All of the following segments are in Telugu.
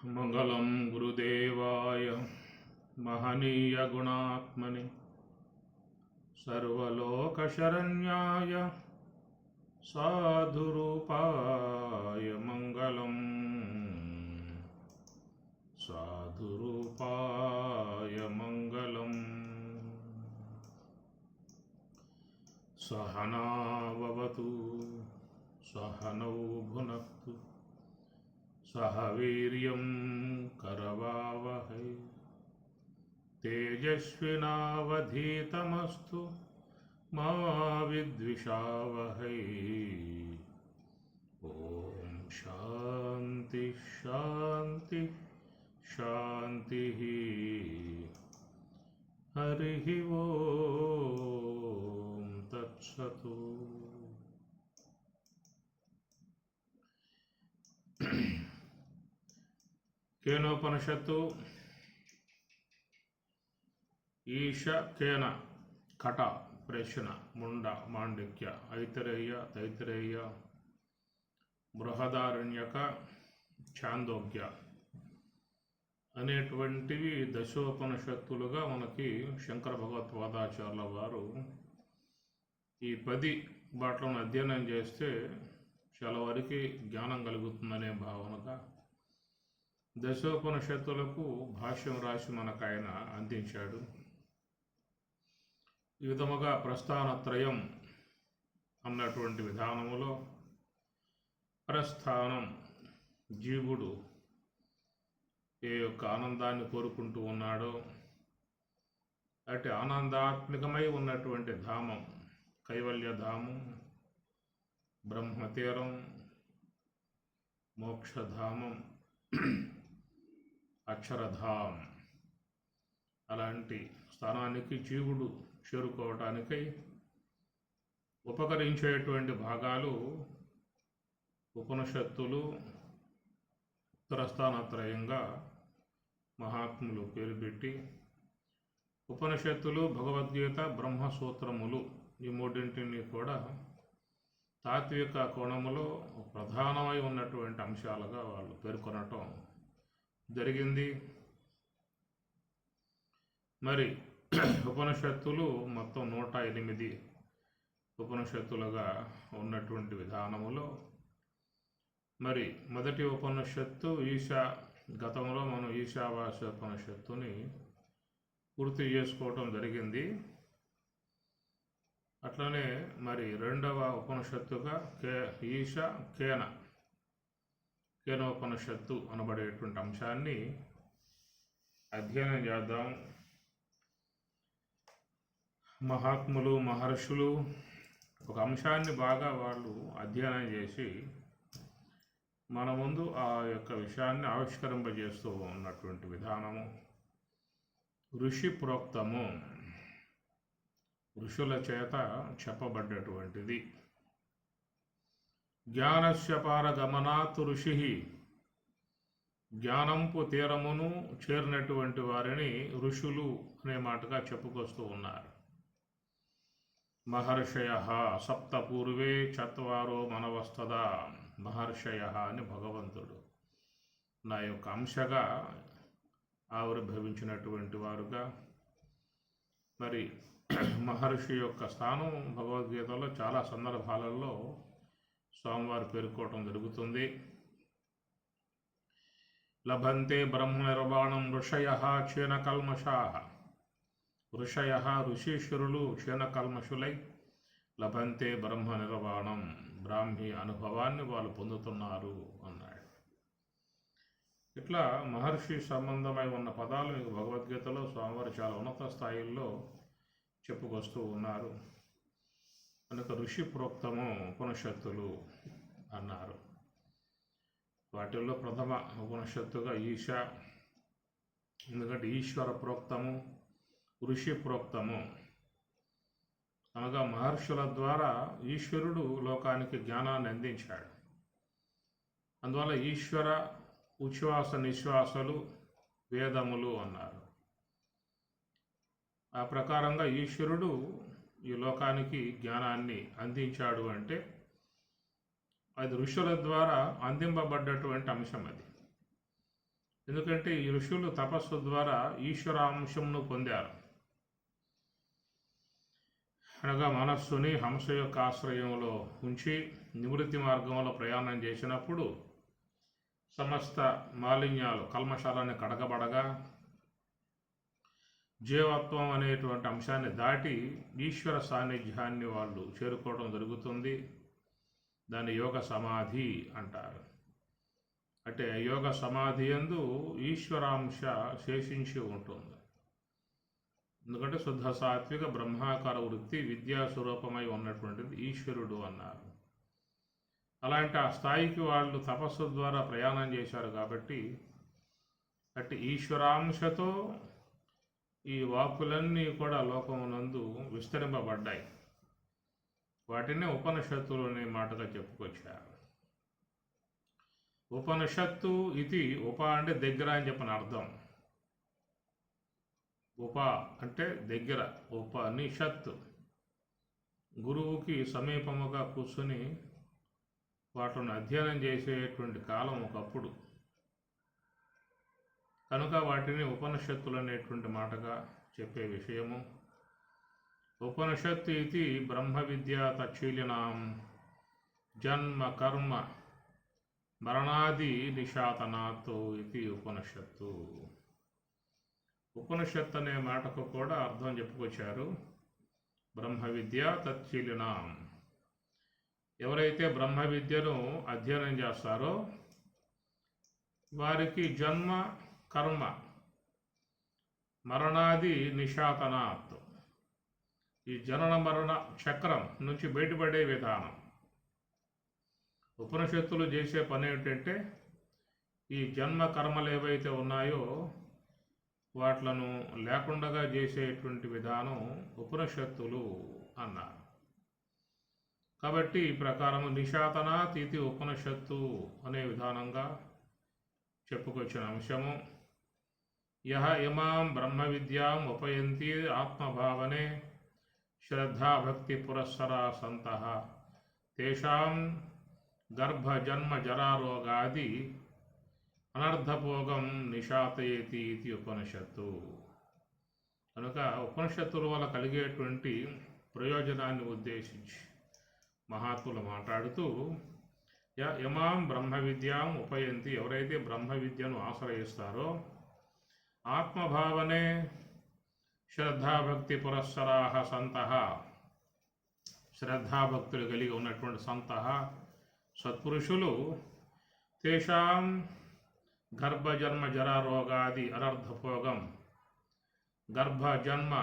మంగళం గురుదేవాయ మహనీయ గుణాత్మని సర్వలోకశరణ్యాయ సాధురూపాయ మంగళం సాధురూపాయ మంగళం. సహనావతు సహనౌ భునక్తు సహ వీర్యం కరవావహై తేజస్వినావధీతమస్తు మా విద్విషావహై. ఓం శాంతి శాంతి శాంతి. హరి ఓం తత్సతు. కేనోపనిషత్తు ఈశ కేన కట ప్రశ్న ముండ మాండిక్య ఐతరేయ తైతరేయ బృహదారణ్యక ఛాందోగ్య అనేటువంటివి దశోపనిషత్తులుగా మనకి శంకర భగవత్పాదాచార్యుల వారు ఈ 10 బాట్లను అధ్యయనం చేస్తే చాలా వరకు జ్ఞానం కలుగుతుందనే భావనగా దశోపనిషత్తులకు భాష్యం రాసి మనకు ఆయన అందించాడు. ఈ విధముగా ప్రస్థానత్రయం అన్నటువంటి విధానములో ప్రస్థానం జీవుడు ఏ యొక్క ఆనందాన్ని కోరుకుంటూ ఉన్నాడో అటు ఆనందాత్మకమై ఉన్నటువంటి ధామం కైవల్యధామం, బ్రహ్మతీరం, మోక్షధామం, అక్షరధాం అలాంటి స్థానానికి జీవుడు చేరుకోవటానికై ఉపకరించేటువంటి భాగాలు ఉపనిషత్తులు ఉత్తరస్థానత్రయంగా మహాత్ములు పేరు పెట్టి, ఉపనిషత్తులు భగవద్గీత బ్రహ్మసూత్రములు ఈ మూడింటిని కూడా తాత్విక కోణములో ప్రధానమై ఉన్నటువంటి అంశాలుగా వాళ్ళు పేర్కొనటం జరిగింది. మరి ఉపనిషత్తులు మొత్తం 108 ఉపనిషత్తులుగా ఉన్నటువంటి విధానములో మరి మొదటి ఉపనిషత్తు గతంలో మనం ఈశావాస్య ఉపనిషత్తుని పూర్తి చేసుకోవటం జరిగింది. అట్లనే మరి రెండవ ఉపనిషత్తుగా కేనోపనిషత్తు అనబడేటువంటి అంశాన్ని అధ్యయనం చేద్దాం. మహాత్ములు మహర్షులు ఒక అంశాన్ని బాగా వాళ్ళు అధ్యయనం చేసి మన ముందు ఆ యొక్క విషయాన్ని ఆవిష్కరింపజేస్తూ ఉన్నటువంటి విధానము ఋషి ప్రోక్తము, ఋషుల చేత చెప్పబడ్డటువంటిది. జ్ఞానస్య పారగమనాత్ ఋషి, జ్ఞానంపు తీరమును చేరినటువంటి వారిని ఋషులు అనే మాటగా చెప్పుకొస్తూ ఉన్నారు. మహర్షయ సప్త పూర్వే చత్వారో మనవస్తదా. మహర్షయ అని భగవంతుడు నా యొక్క అంశగా ఆవిర్భవించినటువంటి వారుగా, మరి మహర్షి యొక్క స్థానం భగవద్గీతలో చాలా సందర్భాలలో స్వామివారు పేర్కోవటం జరుగుతుంది. లభంతే బ్రహ్మ నిర్వాణం ఋషయ క్షీణకల్మషా. ఋషయ ఋషీశ్వరులు క్షీణకల్మషులై లభంతే బ్రహ్మ నిర్వాణం, బ్రాహ్మీ అనుభవాన్ని వాళ్ళు పొందుతున్నారు అన్నాడు. ఇట్లా మహర్షి సంబంధమై ఉన్న పదాలు మీకు భగవద్గీతలో స్వామివారు చాలా ఉన్నత స్థాయిల్లో చెప్పుకొస్తూ ఉన్నారు. కనుక ఋషి ప్రోక్తము ఉపనిషత్తులు అన్నారు. వాటిల్లో ప్రథమ ఉపనిషత్తుగా ఈశ, ఎందుకంటే ఈశ్వర ప్రోక్తము, ఋషి ప్రోక్తము అనగా మహర్షుల ద్వారా ఈశ్వరుడు లోకానికి జ్ఞానాన్ని అందించాడు. అందువల్ల ఈశ్వర ఉచ్ఛ్వాస నిశ్వాసలు వేదములు అన్నారు. ఆ ప్రకారంగా ఈశ్వరుడు ఈ లోకానికి జ్ఞానాన్ని అందించాడు అంటే అది ఋషుల ద్వారా అందింపబడ్డటువంటి అంశం. అది ఎందుకంటే ఈ ఋషులు తపస్సు ద్వారా ఈశ్వరాంశమును పొందారు. అనగా మనస్సుని హంస యొక్క ఆశ్రయంలో ఉంచి నివృత్తి మార్గంలో ప్రయాణం చేసినప్పుడు సమస్త మాలిన్యాలు కల్మషాలని కడగబడగా జీవత్వం అనేటువంటి అంశాన్ని దాటి ఈశ్వర సాన్నిధ్యాన్ని వాళ్ళు చేరుకోవడం జరుగుతుంది. దాన్ని యోగ సమాధి అంటారు. అంటే యోగ సమాధి యందు ఈశ్వరాంశ శేషించి ఉంటుంది. ఎందుకంటే శుద్ధ సాత్విక బ్రహ్మాకార వృత్తి విద్యాస్వరూపమై ఉన్నటువంటిది ఈశ్వరుడు అన్నారు. అలాంటి ఆ స్థాయికి వాళ్ళు తపస్సు ద్వారా ప్రయాణం చేశారు కాబట్టి అట్టి ఈశ్వరాంశతో ఈ వాక్కులన్నీ కూడా లోకమునందు విస్తరింపబడ్డాయి. వాటిని ఉపనిషత్తులు అనే మాటగా చెప్పుకొచ్చారు. ఉపనిషత్తు ఇది ఉప అంటే దగ్గర అని చెప్పిన అర్థం. ఉప అంటే దగ్గర, ఉపనిషత్తు గురువుకి సమీపముగా కూర్చుని వాటిని అధ్యయనం చేసేటువంటి కాలం ఒకప్పుడు. కనుక వాటిని ఉపనిషత్తులు అనేటువంటి మాటగా చెప్పే విషయము. ఉపనిషత్తు ఇది బ్రహ్మ విద్యా తచ్చీలినాం జన్మ కర్మ మరణాది నిశాతనాతో ఇది ఉపనిషత్తు. ఉపనిషత్తు అనే మాటకు కూడా అర్థం చెప్పుకొచ్చారు. బ్రహ్మ విద్య తచ్చీలినాం, ఎవరైతే బ్రహ్మ విద్యను అధ్యయనం చేస్తారో వారికి జన్మ కర్మ మరణాది నిశాతనాత్, ఈ జనన మరణ చక్రం నుంచి బయటపడే విధానం. ఉపనిషత్తులు చేసే పని ఏంటంటే ఈ జన్మ కర్మలు ఏవైతే ఉన్నాయో వాట్లను లేకుండా చేసేటువంటి విధానం ఉపనిషత్తులు అన్నారు. కాబట్టి ఈ ప్రకారము నిశాతనాత్ ఇది ఉపనిషత్తు అనే విధానంగా చెప్పుకొచ్చిన అంశము. యహ ఇమాం బ్రహ్మ విద్యాం ఉపయంతి ఆత్మభావనే శ్రద్ధాభక్తి పురస్సరా సంతః తేషాం గర్భ జన్మ జరారోగాది అనర్థభోగం నిశాతయేతి ఇది ఉపనిషత్తు. కనుక ఉపనిషత్తుల వల్ల కలిగేటువంటి ప్రయోజనాన్ని ఉద్దేశించి మహాత్ములు మాట్లాడుతూ ఇమాం బ్రహ్మ విద్యాం ఉపయంతి, ఎవరైతే బ్రహ్మ విద్యను ఆశ్రయిస్తారో ఆత్మభావనే శ్రద్ధాభక్తి పురస్సరాహ సంతః, శ్రద్ధాభక్తులు కలిగి ఉన్నటువంటి సంతః సత్పురుషులు తేషాం గర్భజన్మ జరారోగాది అనర్థభోగం, గర్భ జన్మ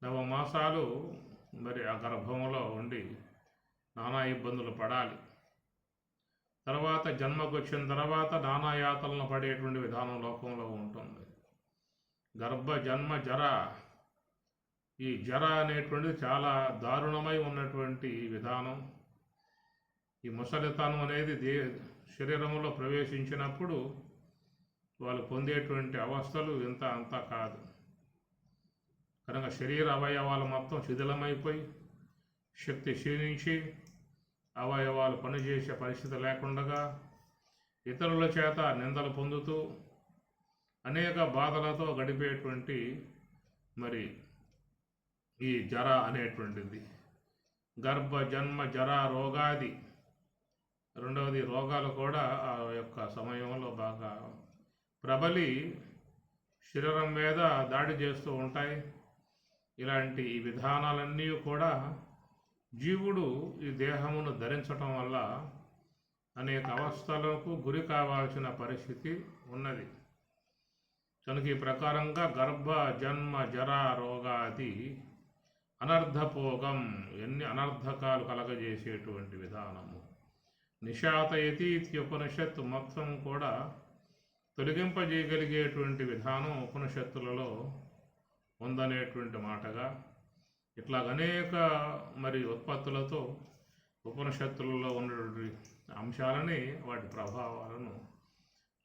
9 మాసాలు మరి ఆ గర్భంలో ఉండి నానా ఇబ్బందులు పడాలి. తర్వాత జన్మకు వచ్చిన తర్వాత నానా యాతలను పడేటువంటి విధానం లోకంలో ఉంటుంది. గర్భ జన్మ జర, ఈ జర అనేటువంటిది చాలా దారుణమై ఉన్నటువంటి విధానం. ఈ ముసలితనం అనేది శరీరంలో ప్రవేశించినప్పుడు వాళ్ళు పొందేటువంటి అవస్థలు ఇంత అంతా కాదు. కనుక శరీర అవయవాలు మొత్తం శిథిలమైపోయి శక్తి క్షీణించి అవయవాలు పనిచేసే పరిస్థితి లేకుండా ఇతరుల చేత నిందలు పొందుతూ అనేక బాధలతో గడిపేటువంటి మరి ఈ జర అనేటువంటిది. గర్భ జన్మ జర రోగాది, రెండవది రోగాలు కూడా ఆ యొక్క సమయంలో బాగా ప్రబలి శరీరం మీద దాడి చేస్తూ ఉంటాయి. ఇలాంటి ఈ విధానాలన్నీ కూడా జీవుడు ఈ దేహమును ధరించటం వల్ల అనేక అవస్థలకు గురి కావాల్సిన పరిస్థితి ఉన్నది. కనుక ఈ ప్రకారంగా గర్భ జన్మ జర రోగాది అనర్థభోగం, ఎన్ని అనర్థకాలు కలగజేసేటువంటి విధానము. నిశాతయతి ఉపనిషత్తు మొత్తం కూడా తొలగింపజేయగలిగేటువంటి విధానం ఉపనిషత్తులలో ఉందనేటువంటి మాటగా, ఇట్లా అనేక మరి ఉత్పత్తులతో ఉపనిషత్తులలో ఉన్నటువంటి అంశాలని, వాటి ప్రభావాలను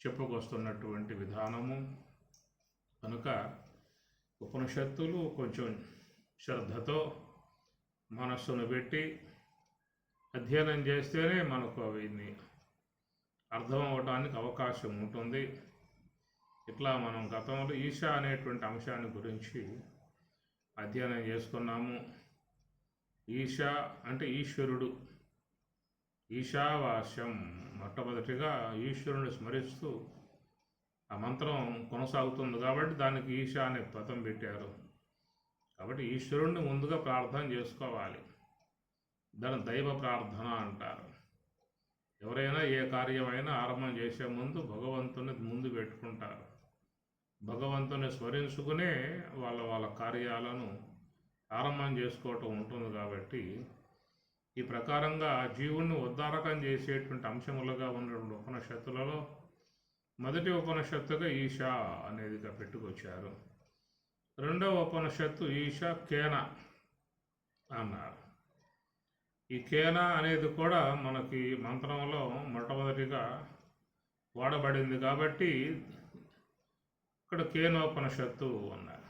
చెప్పుకొస్తున్నటువంటి విధానము. కనుక ఉపనిషత్తులు కొంచెం శ్రద్ధతో మనస్సును పెట్టి అధ్యయనం చేస్తేనే మనకు అవన్నీ అర్థం అవడానికి అవకాశం ఉంటుంది. ఇట్లా మనం గతంలో ఈశా అనేటువంటి అంశాన్ని గురించి అధ్యయనం చేసుకున్నాము. ఈశా అంటే ఈశ్వరుడు, ఈశావాస్యం. మొట్టమొదటిగా ఈశ్వరుని స్మరిస్తూ ఆ మంత్రం కొనసాగుతుంది కాబట్టి దానికి ఈశా అనే పదం పెట్టారు. కాబట్టి ఈశ్వరుణ్ణి ముందుగా ప్రార్థన చేసుకోవాలి. దాన్ని దైవ ప్రార్థన అంటారు. ఎవరైనా ఏ కార్యమైనా ఆరంభం చేసే ముందు భగవంతుని ముందు పెట్టుకుంటారు. భగవంతుని స్మరించుకునే వాళ్ళ కార్యాలను ఆరంభం చేసుకోవటం ఉంటుంది. కాబట్టి ఈ ప్రకారంగా జీవుణ్ణి ఉద్ధారకం చేసేటువంటి అంశములుగా ఉన్నటువంటి ఉపనిషత్తులలో మొదటి ఉపనిషత్తుగా ఈశా అనేదిగా పెట్టుకొచ్చారు. రెండవ ఉపనిషత్తు ఈశా కేన అన్నారు. ఈ కేన అనేది కూడా మనకి మంత్రంలో మొట్టమొదటిగా వాడబడింది కాబట్టి ఇక్కడ కేనోపనిషత్తు అన్నారు.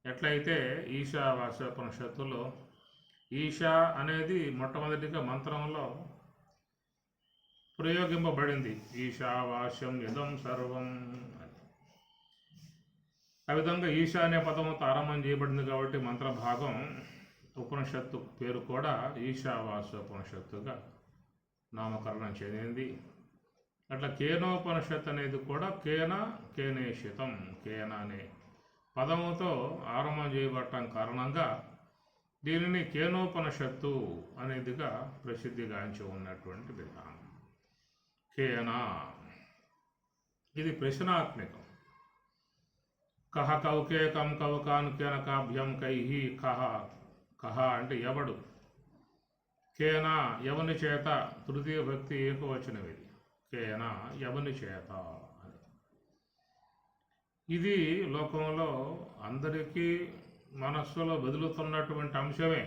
ఎట్లయితే ఈశావాస్యోపనిషత్తులో ఈశా అనేది మొట్టమొదటిగా మంత్రంలో ప్రయోగింపబడింది. ఈశావాస్యం ఇదం సర్వం అని. ఆ విధంగా ఈశా అనే పదముతో ఆరంభం చేయబడింది కాబట్టి మంత్రభాగం ఉపనిషత్తు పేరు కూడా ఈశావాస్యోపనిషత్తుగా నామకరణం చెందింది. అట్లా కేనోపనిషత్తు అనేది కూడా కేనేషితం, కేన అనే పదముతో ఆరంభం చేయబడటం కారణంగా దీనిని కేనోపనిషత్తు అనేదిగా ప్రసిద్ధిగాంచి ఉన్నటువంటి విధానం. కేన ఇది ప్రశ్నాత్మకం. కహ కౌకేకం కౌకాన్ కేనకాభ్యం కైహి కహ. కహ అంటే ఎవడు, కేన ఎవని చేత, తృతీయ భక్తి ఏకవచనం. ఇది కేన ఎవని చేత అని. ఇది లోకంలో అందరికీ మనస్సులో బదులుతున్నటువంటి అంశమే.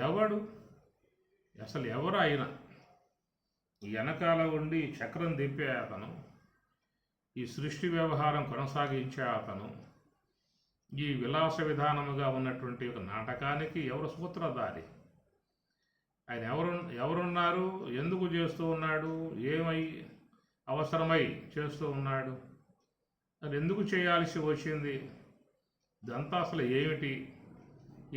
ఎవడు, అసలు ఎవరు ఆయన? వెనకాల ఉండి చక్రం దింపే అతను, ఈ సృష్టి వ్యవహారం కొనసాగించే అతను, ఈ విలాస విధానముగా ఉన్నటువంటి ఒక నాటకానికి ఎవరు సూత్రధారి? ఆయన ఎవరున్నారు? ఎందుకు చేస్తూ ఉన్నాడు? ఏమై అవసరమై చేస్తూ ఉన్నాడు? అది ఎందుకు చేయాల్సి వచ్చింది? ఇదంతా అసలు ఏమిటి?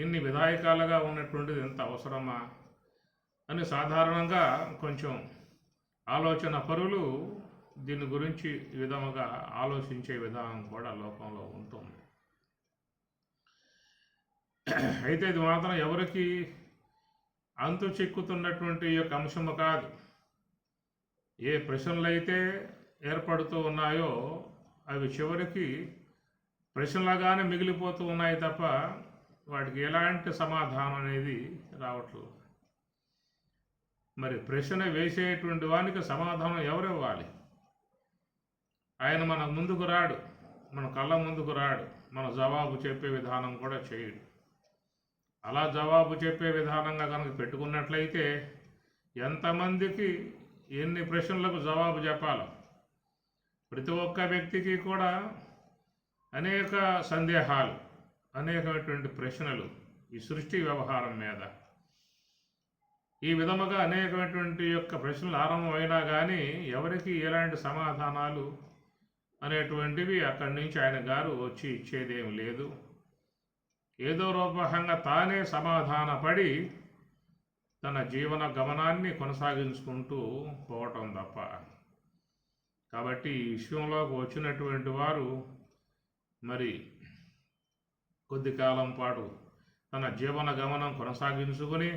ఇన్ని విధాయకాలుగా ఉన్నటువంటిది ఎంత అవసరమా అని సాధారణంగా కొంచెం ఆలోచన పరులు దీని గురించి ఈ విధముగా ఆలోచించే విధానం కూడా లోకంలో ఉంటుంది. అయితే ఇది మాత్రం ఎవరికి అంతు చిక్కుతున్నటువంటి యొక్క అంశము కాదు. ఏ ప్రశ్నలు అయితే ఏర్పడుతూ ఉన్నాయో అవి చివరికి ప్రశ్నలుగానే మిగిలిపోతూ ఉన్నాయి తప్ప వాటికి ఎలాంటి సమాధానం అనేది రావట్లేదు. మరి ప్రశ్న వేసేటువంటి వానికి సమాధానం ఎవరు ఇవ్వాలి? ఆయన మన ముందుకు రాడు, మన కళ్ళ ముందుకు రాడు, మన జవాబు చెప్పే విధానం కూడా చేయడు. అలా జవాబు చెప్పే విధానంగా కనుక పెట్టుకున్నట్లయితే ఎంతమందికి ఎన్ని ప్రశ్నలకు జవాబు చెప్పాలో, ప్రతి ఒక్క వ్యక్తికి కూడా అనేక సందేహాలు, అనేకమైనటువంటి ప్రశ్నలు ఈ సృష్టి వ్యవహారం మీద. ఈ విధముగా అనేకమైనటువంటి యొక్క ప్రశ్నలు ఆరంభమైనా కానీ ఎవరికి ఎలాంటి సమాధానాలు అనేటువంటివి అక్కడి నుంచి ఆయన గారు వచ్చి ఇచ్చేదేం లేదు. ఏదో రూపంగా తానే సమాధానపడి తన జీవన గమనాన్ని కొనసాగించుకుంటూ పోవటం తప్ప. కాబట్టి ఈ విషయంలోకి వచ్చినటువంటి వారు మరి కొద్ది కాలం పాటు తన జీవన గమనం కొనసాగించుకుని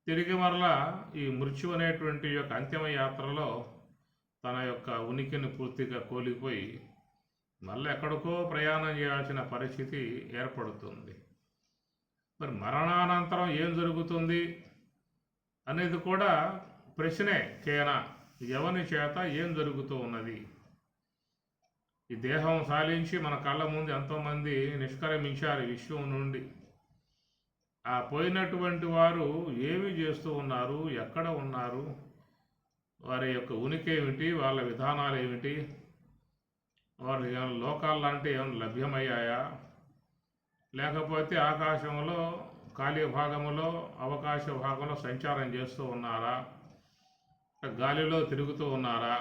తిరిగి మరలా ఈ మృత్యు అనేటువంటి యొక్క అంతిమ యాత్రలో తన యొక్క ఉనికిని పూర్తిగా కోల్పోయి మళ్ళీ ఎక్కడికో ప్రయాణం చేయాల్సిన పరిస్థితి ఏర్పడుతుంది. మరి మరణానంతరం ఏం జరుగుతుంది అనేది కూడా ప్రశ్నే. కేనా ఎవని చేత ఏం జరుగుతూ ఉన్నది? ఈ దేహం సాలించి మన కళ్ళ ముందు ఎంతోమంది నిష్క్రమించారు ఈ విశ్వం నుండి. ఆ పోయినటువంటి వారు ఏమి చేస్తూ ఉన్నారు, ఎక్కడ ఉన్నారు, వారి యొక్క ఉనికి ఏమిటి, వాళ్ళ విధానాలు ఏమిటి, వారు ఏమైనా లోకాలంటే ఏమైనా లభ్యమయ్యాయా, లేకపోతే ఆకాశంలో ఖాళీ భాగంలో అవకాశ భాగంలో సంచారం చేస్తూ ఉన్నారా, గాలిలో తిరుగుతూ ఉన్నారా,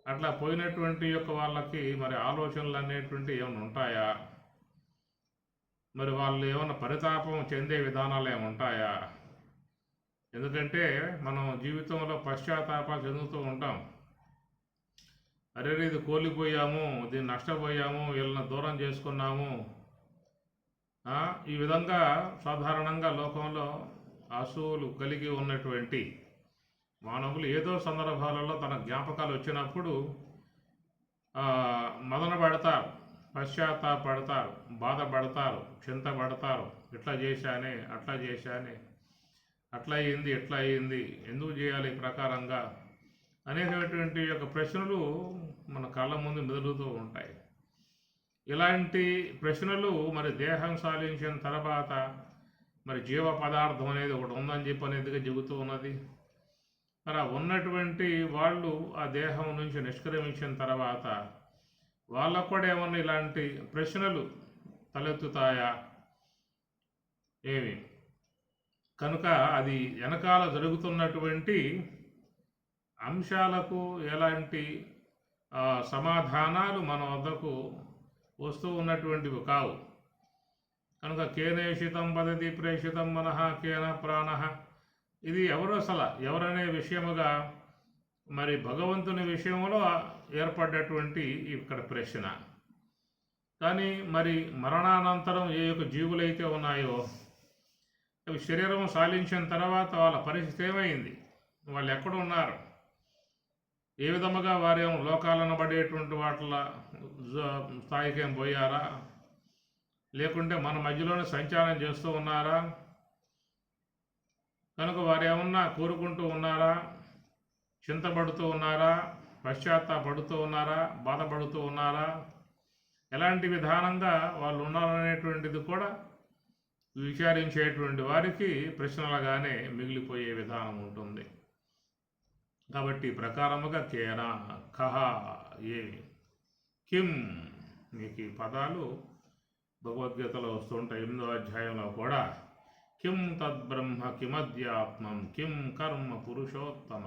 అట్లా పోయినటువంటి యొక్క వాళ్ళకి మరి ఆలోచనలు అనేటువంటి ఏమైనా ఉంటాయా? మరి వాళ్ళు ఏమైనా పరితాపం చెందే విధానాలు ఏమి ఉంటాయా? ఎందుకంటే మనం జీవితంలో పశ్చాత్తాపాలు చెందుతూ ఉంటాం. అరే ఇది కోల్పోయాము, దీన్ని నష్టపోయాము, వీళ్ళని దూరం చేసుకున్నాము. ఈ విధంగా సాధారణంగా లోకంలో అసూలు కలిగి ఉన్నటువంటి మానవులు ఏదో సందర్భాలలో తన జ్ఞాపకాలు వచ్చినప్పుడు మదన పడతారు, పశ్చాత్తాపడతారు, బాధపడతారు, చింతపడతారు. ఇట్లా చేశానే, అట్లా చేశానే, అట్లా అయ్యింది, ఎట్లా అయ్యింది, ఎందుకు చేయాలి ఈ ప్రకారంగా అనేటువంటి యొక్క ప్రశ్నలు మన కళ్ళ ముందు మెదులుతూ ఉంటాయి. ఇలాంటి ప్రశ్నలు మరి దేహం సాధించిన తర్వాత మరి జీవ పదార్థం అనేది ఒకటి ఉందని చెప్పి అనేదిగా చెబుతూ ఉన్నది. మరి ఉన్నటువంటి వాళ్ళు ఆ దేహం నుంచి నిష్క్రమించిన తర్వాత వాళ్ళకు కూడా ఏమన్నా ఇలాంటి ప్రశ్నలు తలెత్తుతాయా ఏమి? కనుక అది వెనకాల జరుగుతున్నటువంటి అంశాలకు ఎలాంటి సమాధానాలు మన వద్దకు వస్తూ ఉన్నటువంటివి కావు. కనుక కేనేషితం పదతి ప్రేషితం మనః కేన ప్రాణః, ఇది ఎవరనే విషయముగా మరి భగవంతుని విషయంలో ఏర్పడ్డటువంటి ఇక్కడ ప్రశ్న. కానీ మరి మరణానంతరం ఏ యొక్క జీవులైతే ఉన్నాయో అవి శరీరం సాలించిన తర్వాత వాళ్ళ పరిస్థితి ఏమైంది, వాళ్ళు ఎక్కడ ఉన్నారు, ఏ విధముగా వారేం లోకాలను పడేటువంటి వాటిల స్థాయికి ఏం పోయారా, లేకుంటే మన మధ్యలోనే సంచారం చేస్తూ ఉన్నారా? కనుక వారు ఏమన్నా కోరుకుంటూ ఉన్నారా, చింతపడుతూ ఉన్నారా, పశ్చాత్తాపడుతూ ఉన్నారా, బాధపడుతూ ఉన్నారా, ఎలాంటి విధానంగా వాళ్ళు ఉన్నారనేటువంటిది కూడా విచారించేటువంటి వారికి ప్రశ్నలుగానే మిగిలిపోయే విధానం ఉంటుంది. కాబట్టి ప్రకారముగా కేన, కహ, ఏ, కిం, మీకు ఈ పదాలు భగవద్గీతలో వస్తుంటాయి. 8వ అధ్యాయంలో కూడా కిం తద్బ్రహ్మ కిమధ్యాత్మం కిం కర్మ పురుషోత్తమ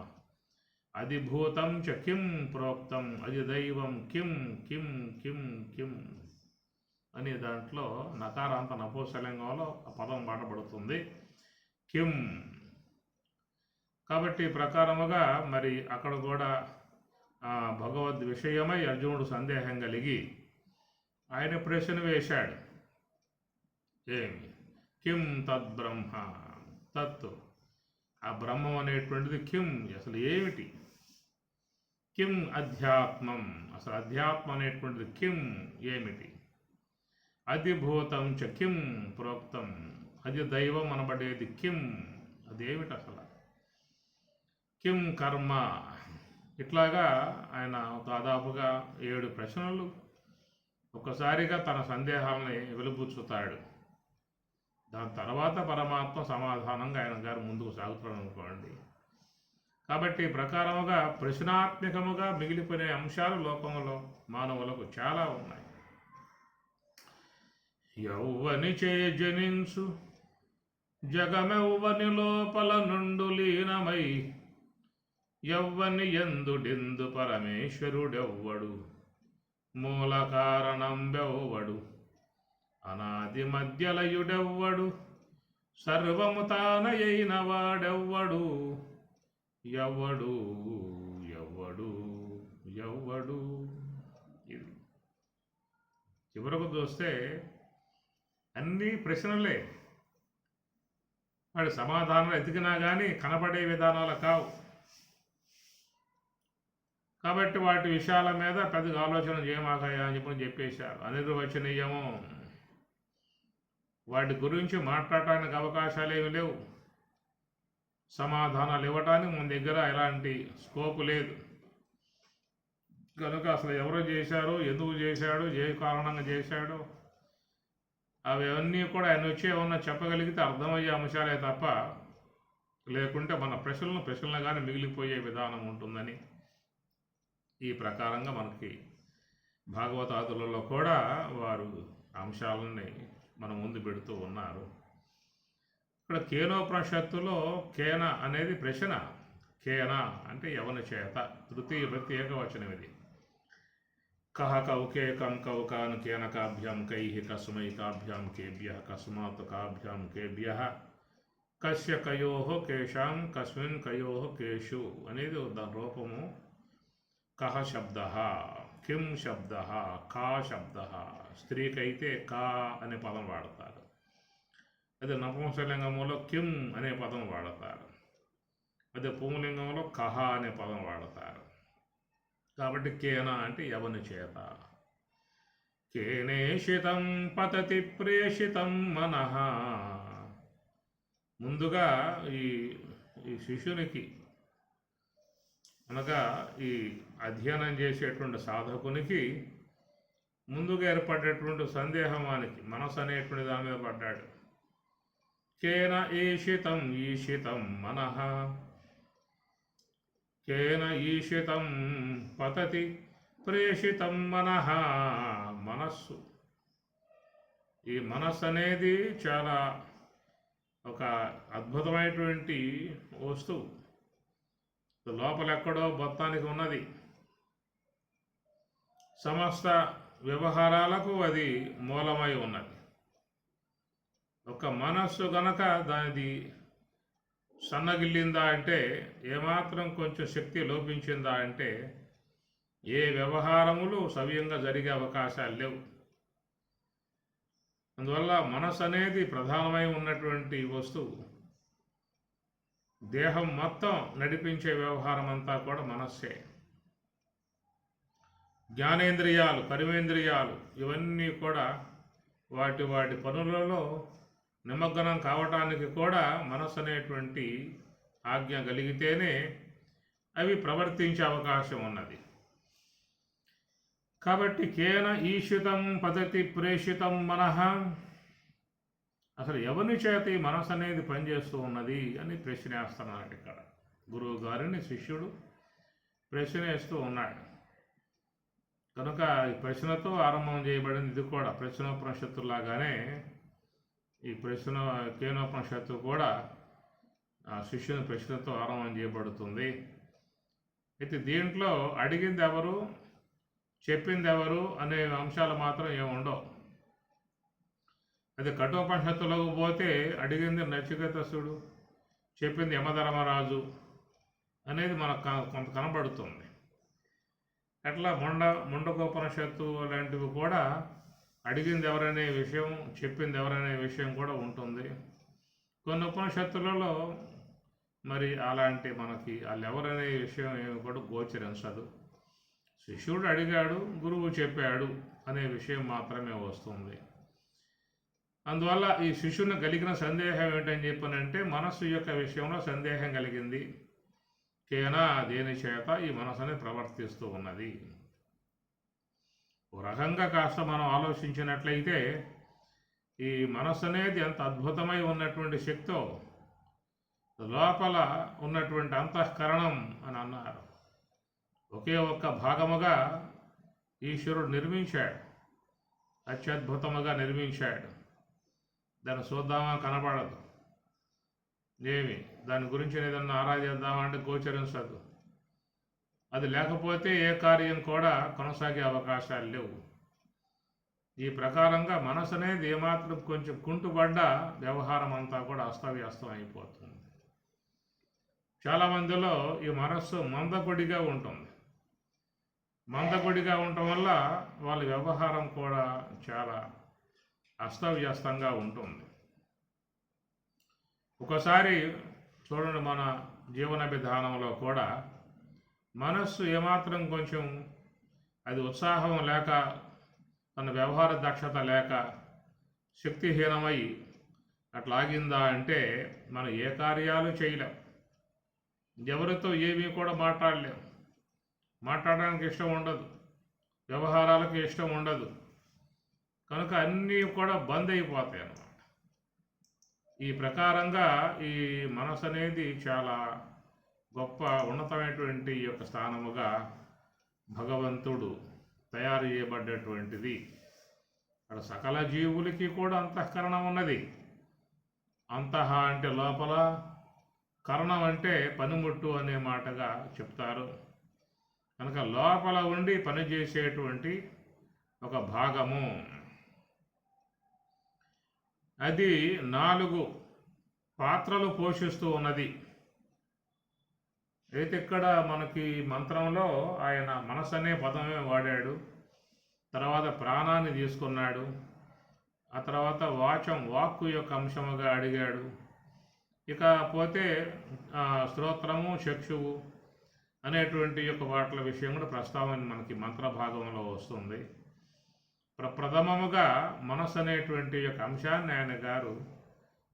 అధిభూతం చ కిం ప్రోక్తం అధిదైవం కిం కిం కిం కిం అనే దాంట్లో నకారాంత నపుంసకలింగంలో ఆ పదం వాడబడుతుంది, కిం. కాబట్టి ప్రకారముగా మరి అక్కడ కూడా భగవద్ విషయమై అర్జునుడు సందేహం కలిగి ఆయన ప్రశ్న వేశాడు. ఏమి? కిం తద్బ్రహ్మ, తత్ ఆ బ్రహ్మం అనేటువంటిది కిం, అసలు ఏమిటి? కిం అధ్యాత్మం, అసలు అధ్యాత్మం అనేటువంటిది కిం ఏమిటి? అధిభూతం చ కిం ప్రోక్తం, అది దైవం అనబడేది కిం, అదేమిటి అసలు? కిం కర్మ, ఇట్లాగా ఆయన దాదాపుగా 7 ప్రశ్నలు ఒక్కసారిగా తన సందేహాలని వెలుబుచ్చుతాడు. దాని తర్వాత పరమాత్మ సమాధానంగా ఆయన గారు ముందుకు సాగుతాడు అనుకోండి. కాబట్టి ప్రకారముగా ప్రశ్నాత్మకముగా మిగిలిపోయిన అంశాలు లోకంలో మానవులకు చాలా ఉన్నాయి. యౌవని చే జనించు జగమెవ్వని లోపల నుండు లీనమై యవ్వని ఎందుడెందు పరమేశ్వరుడెవ్వడు మూల కారణం బెవ్వడు అనాది మధ్యలయుడెవ్వడు సర్వము తానయైన వాడెవ్వడు ఎవ్వడు ఎవ్వడు ఎవ్వడు. ఇది చివరకు చూస్తే అన్నీ ప్రశ్నలే. వాడి సమాధానాలు ఎతికినా కానీ కనపడే విధానాలు కావు. కాబట్టి వాటి విషయాల మీద పెద్దగా ఆలోచన చేయమాకయ్యా అని చెప్పేశారు. అనిర్వచనీయము, వాటి గురించి మాట్లాడటానికి అవకాశాలు ఏమి లేవు, సమాధానాలు ఇవ్వటానికి మన దగ్గర ఎలాంటి స్కోపు లేదు. కనుక అసలు ఎవరు చేశారు, ఎందుకు చేశాడు, ఏ కారణంగా చేశాడు, అవన్నీ కూడా ఆయన వచ్చి ఏమన్నా చెప్పగలిగితే అర్థమయ్యే అంశాలే తప్ప లేకుంటే మన ప్రశ్నలుగానే మిగిలిపోయే విధానం ఉంటుందని ఈ ప్రకారంగా మనకి భాగవతాదులలో కూడా వారు అంశాలని మన ముందు పెడుతూ ఉన్నారు. ఇక్కడ కేనోపనిషత్తులో కేన అనేది ప్రశ్న, కేన అంటే ఎవని చేత, తృతీయ భక్తి ఏకవచనం ఇది. కహ కౌకే కం కౌకాన్ కేన కాభ్యాం కైః కస్మై కాభ్యాం కేభ్యః కస్మాత్ కాభ్యాం కేభ్యః కస్య కయోః కేషాం కస్మిన్ కయోః కేషు అనేది దాని రూపము. కహ శబ్ద, కిం శబ్ద, కా శబ్ద. స్త్రీకైతే కా అనే పదం వాడతారు. అదే నపుంసలింగంలో కిం అనే పదం వాడతారు. అదే పుంలింగంలో కహ అనే పదం వాడతారు. కాబట్టి కేన అంటే ఎవని చేత. కేనేషితం పతతి ప్రేషితం మనః. ముందుగా ఈ శిష్యునికి అనగా ఈ అధ్యయనం చేసేటువంటి సాధకునికి ముందుగా ఏర్పడేటువంటి సందేహమానికి మనసు అనేటువంటి దాని మీద పడ్డాడు. కేన ఈషితం ఈషితం మనః, కేన ఈషితం పతతి ప్రేషితం మనః. మనస్సు, ఈ మనస్సు అనేది చాలా ఒక అద్భుతమైనటువంటి వస్తువు. లోపలెక్కడో మొత్తానికి ఉన్నది. సమస్త వ్యవహారాలకు అది మూలమై ఉన్నది. ఒక మనస్సు గనక దానిది సన్నగిల్లిందా అంటే, ఏమాత్రం కొంచెం శక్తి లోపించిందా అంటే ఏ వ్యవహారములు సవ్యంగా జరిగే అవకాశాలు లేవు. అందువల్ల మనసు అనేది ప్రధానమై ఉన్నటువంటి వస్తువు. దేహం మొత్తం నడిపించే వ్యవహారం అంతా కూడా మనస్సే. జ్ఞానేంద్రియాలు, కర్మేంద్రియాలు ఇవన్నీ కూడా వాటి వాటి పనులలో నిమగ్నం కావటానికి కూడా మనస్సు అనేటువంటి ఆజ్ఞ కలిగితేనే అవి ప్రవర్తించే అవకాశం ఉన్నది. కాబట్టి కేన ఈషితం పతతి ప్రేషితం మనః. అసలు ఎవరి చేత ఈ మనసు అనేది పనిచేస్తూ ఉన్నది అని ప్రశ్న వేస్తున్నాడు. ఇక్కడ గురువు గారిని శిష్యుడు ప్రశ్న వేస్తూ ఉన్నాడు. కనుక ఈ ప్రశ్నతో ఆరంభం చేయబడింది. ఇది కూడా ప్రశ్నోపనిషత్తులాగానే ఈ కేనోపనిషత్తు కూడా శిష్యుని ప్రశ్నతో ఆరంభం చేయబడుతుంది. అయితే దీంట్లో అడిగింది ఎవరు, చెప్పింది ఎవరు అనే అంశాలు మాత్రం ఏముండవు. అది కఠోపనిషత్తులకు పోతే అడిగింది నచికేతసుడు, చెప్పింది యమధర్మరాజు అనేది మనకు కొంత కనబడుతుంది. అట్లా ముండకోపనిషత్తు లాంటివి కూడా అడిగింది ఎవరనే విషయం, చెప్పింది ఎవరనే విషయం కూడా ఉంటుంది. కొన్ని ఉపనిషత్తులలో మరి అలాంటి మనకి వాళ్ళు ఎవరనే విషయం ఏమి కూడా గోచరించదు. శిష్యుడు అడిగాడు, గురువు చెప్పాడు అనే విషయం మాత్రమే వస్తుంది. అందువల్ల ఈ శిష్యుని కలిగిన సందేహం ఏంటని చెప్పనంటే, మనస్సు యొక్క విషయంలో సందేహం కలిగింది. కేనా దేని చేత ఈ మనసుని ప్రవర్తిస్తూ ఉన్నది. ఓ రకంగా కాస్త మనం ఆలోచించినట్లయితే ఈ మనస్సు అనేది ఎంత అద్భుతమై ఉన్నటువంటి శక్తో లోపల ఉన్నటువంటి అంతఃకరణం అని అన్నారు. ఒకే ఒక్క భాగముగా ఈశ్వరుడు నిర్మించాడు, అత్యద్భుతముగా నిర్మించాడు. దాన్ని చూద్దామా కనపడదు, ఏమి దాని గురించి ఏదన్నా ఆరాధిద్దామా అంటే గోచరించదు. అది లేకపోతే ఏ కార్యం కూడా కొనసాగే అవకాశాలు లేవు. ఈ ప్రకారంగా మనసు అనేది ఏమాత్రం కొంచెం కుంటుపడ్డ వ్యవహారం అంతా కూడా అస్తవ్యస్తం అయిపోతుంది. చాలామందిలో ఈ మనస్సు మందకొడిగా ఉంటుంది. మందకొడిగా ఉండటం వల్ల వాళ్ళ వ్యవహారం కూడా చాలా అస్తవ్యస్తంగా ఉంటుంది. ఒకసారి చూడండి, మన జీవన విధానంలో కూడా మనస్సు ఏమాత్రం కొంచెం అది ఉత్సాహం లేక, తన వ్యవహార దక్షత లేక, శక్తిహీనమై అట్లాగిందా అంటే మనం ఏ కార్యాలు చేయలేం, ఎవరితో ఏమీ కూడా మాట్లాడలేం, మాట్లాడడానికి ఇష్టం ఉండదు, వ్యవహారాలకు ఇష్టం ఉండదు. కనుక అన్నీ కూడా బంద్ అయిపోతాయి అన్నమాట. ఈ ప్రకారంగా ఈ మనసు అనేది చాలా గొప్ప ఉన్నతమైనటువంటి యొక్క స్థానముగా భగవంతుడు తయారు చేయబడ్డటువంటిది. అక్కడ సకల జీవులకి కూడా అంతఃకరణం ఉన్నది. అంతః అంటే లోపల, కరణం అంటే పనిముట్టు అనే మాటగా చెప్తారు. కనుక లోపల ఉండి పనిచేసేటువంటి ఒక భాగము. అది 4 పాత్రలు పోషిస్తూ ఉన్నది. అయితే ఇక్కడ మనకి మంత్రంలో ఆయన మనసు అనే పదమే వాడాడు, తర్వాత ప్రాణాన్ని తీసుకున్నాడు, ఆ తర్వాత వాక్కు యొక్క అంశముగా అడిగాడు, ఇకపోతే స్తోత్రము చక్షువు అనేటువంటి యొక్క వాటిల విషయం కూడా ప్రస్తావన మనకి మంత్ర భాగంలో వస్తుంది. ప్రథమముగా మనసు అనేటువంటి యొక్క అంశాన్ని ఆయన గారు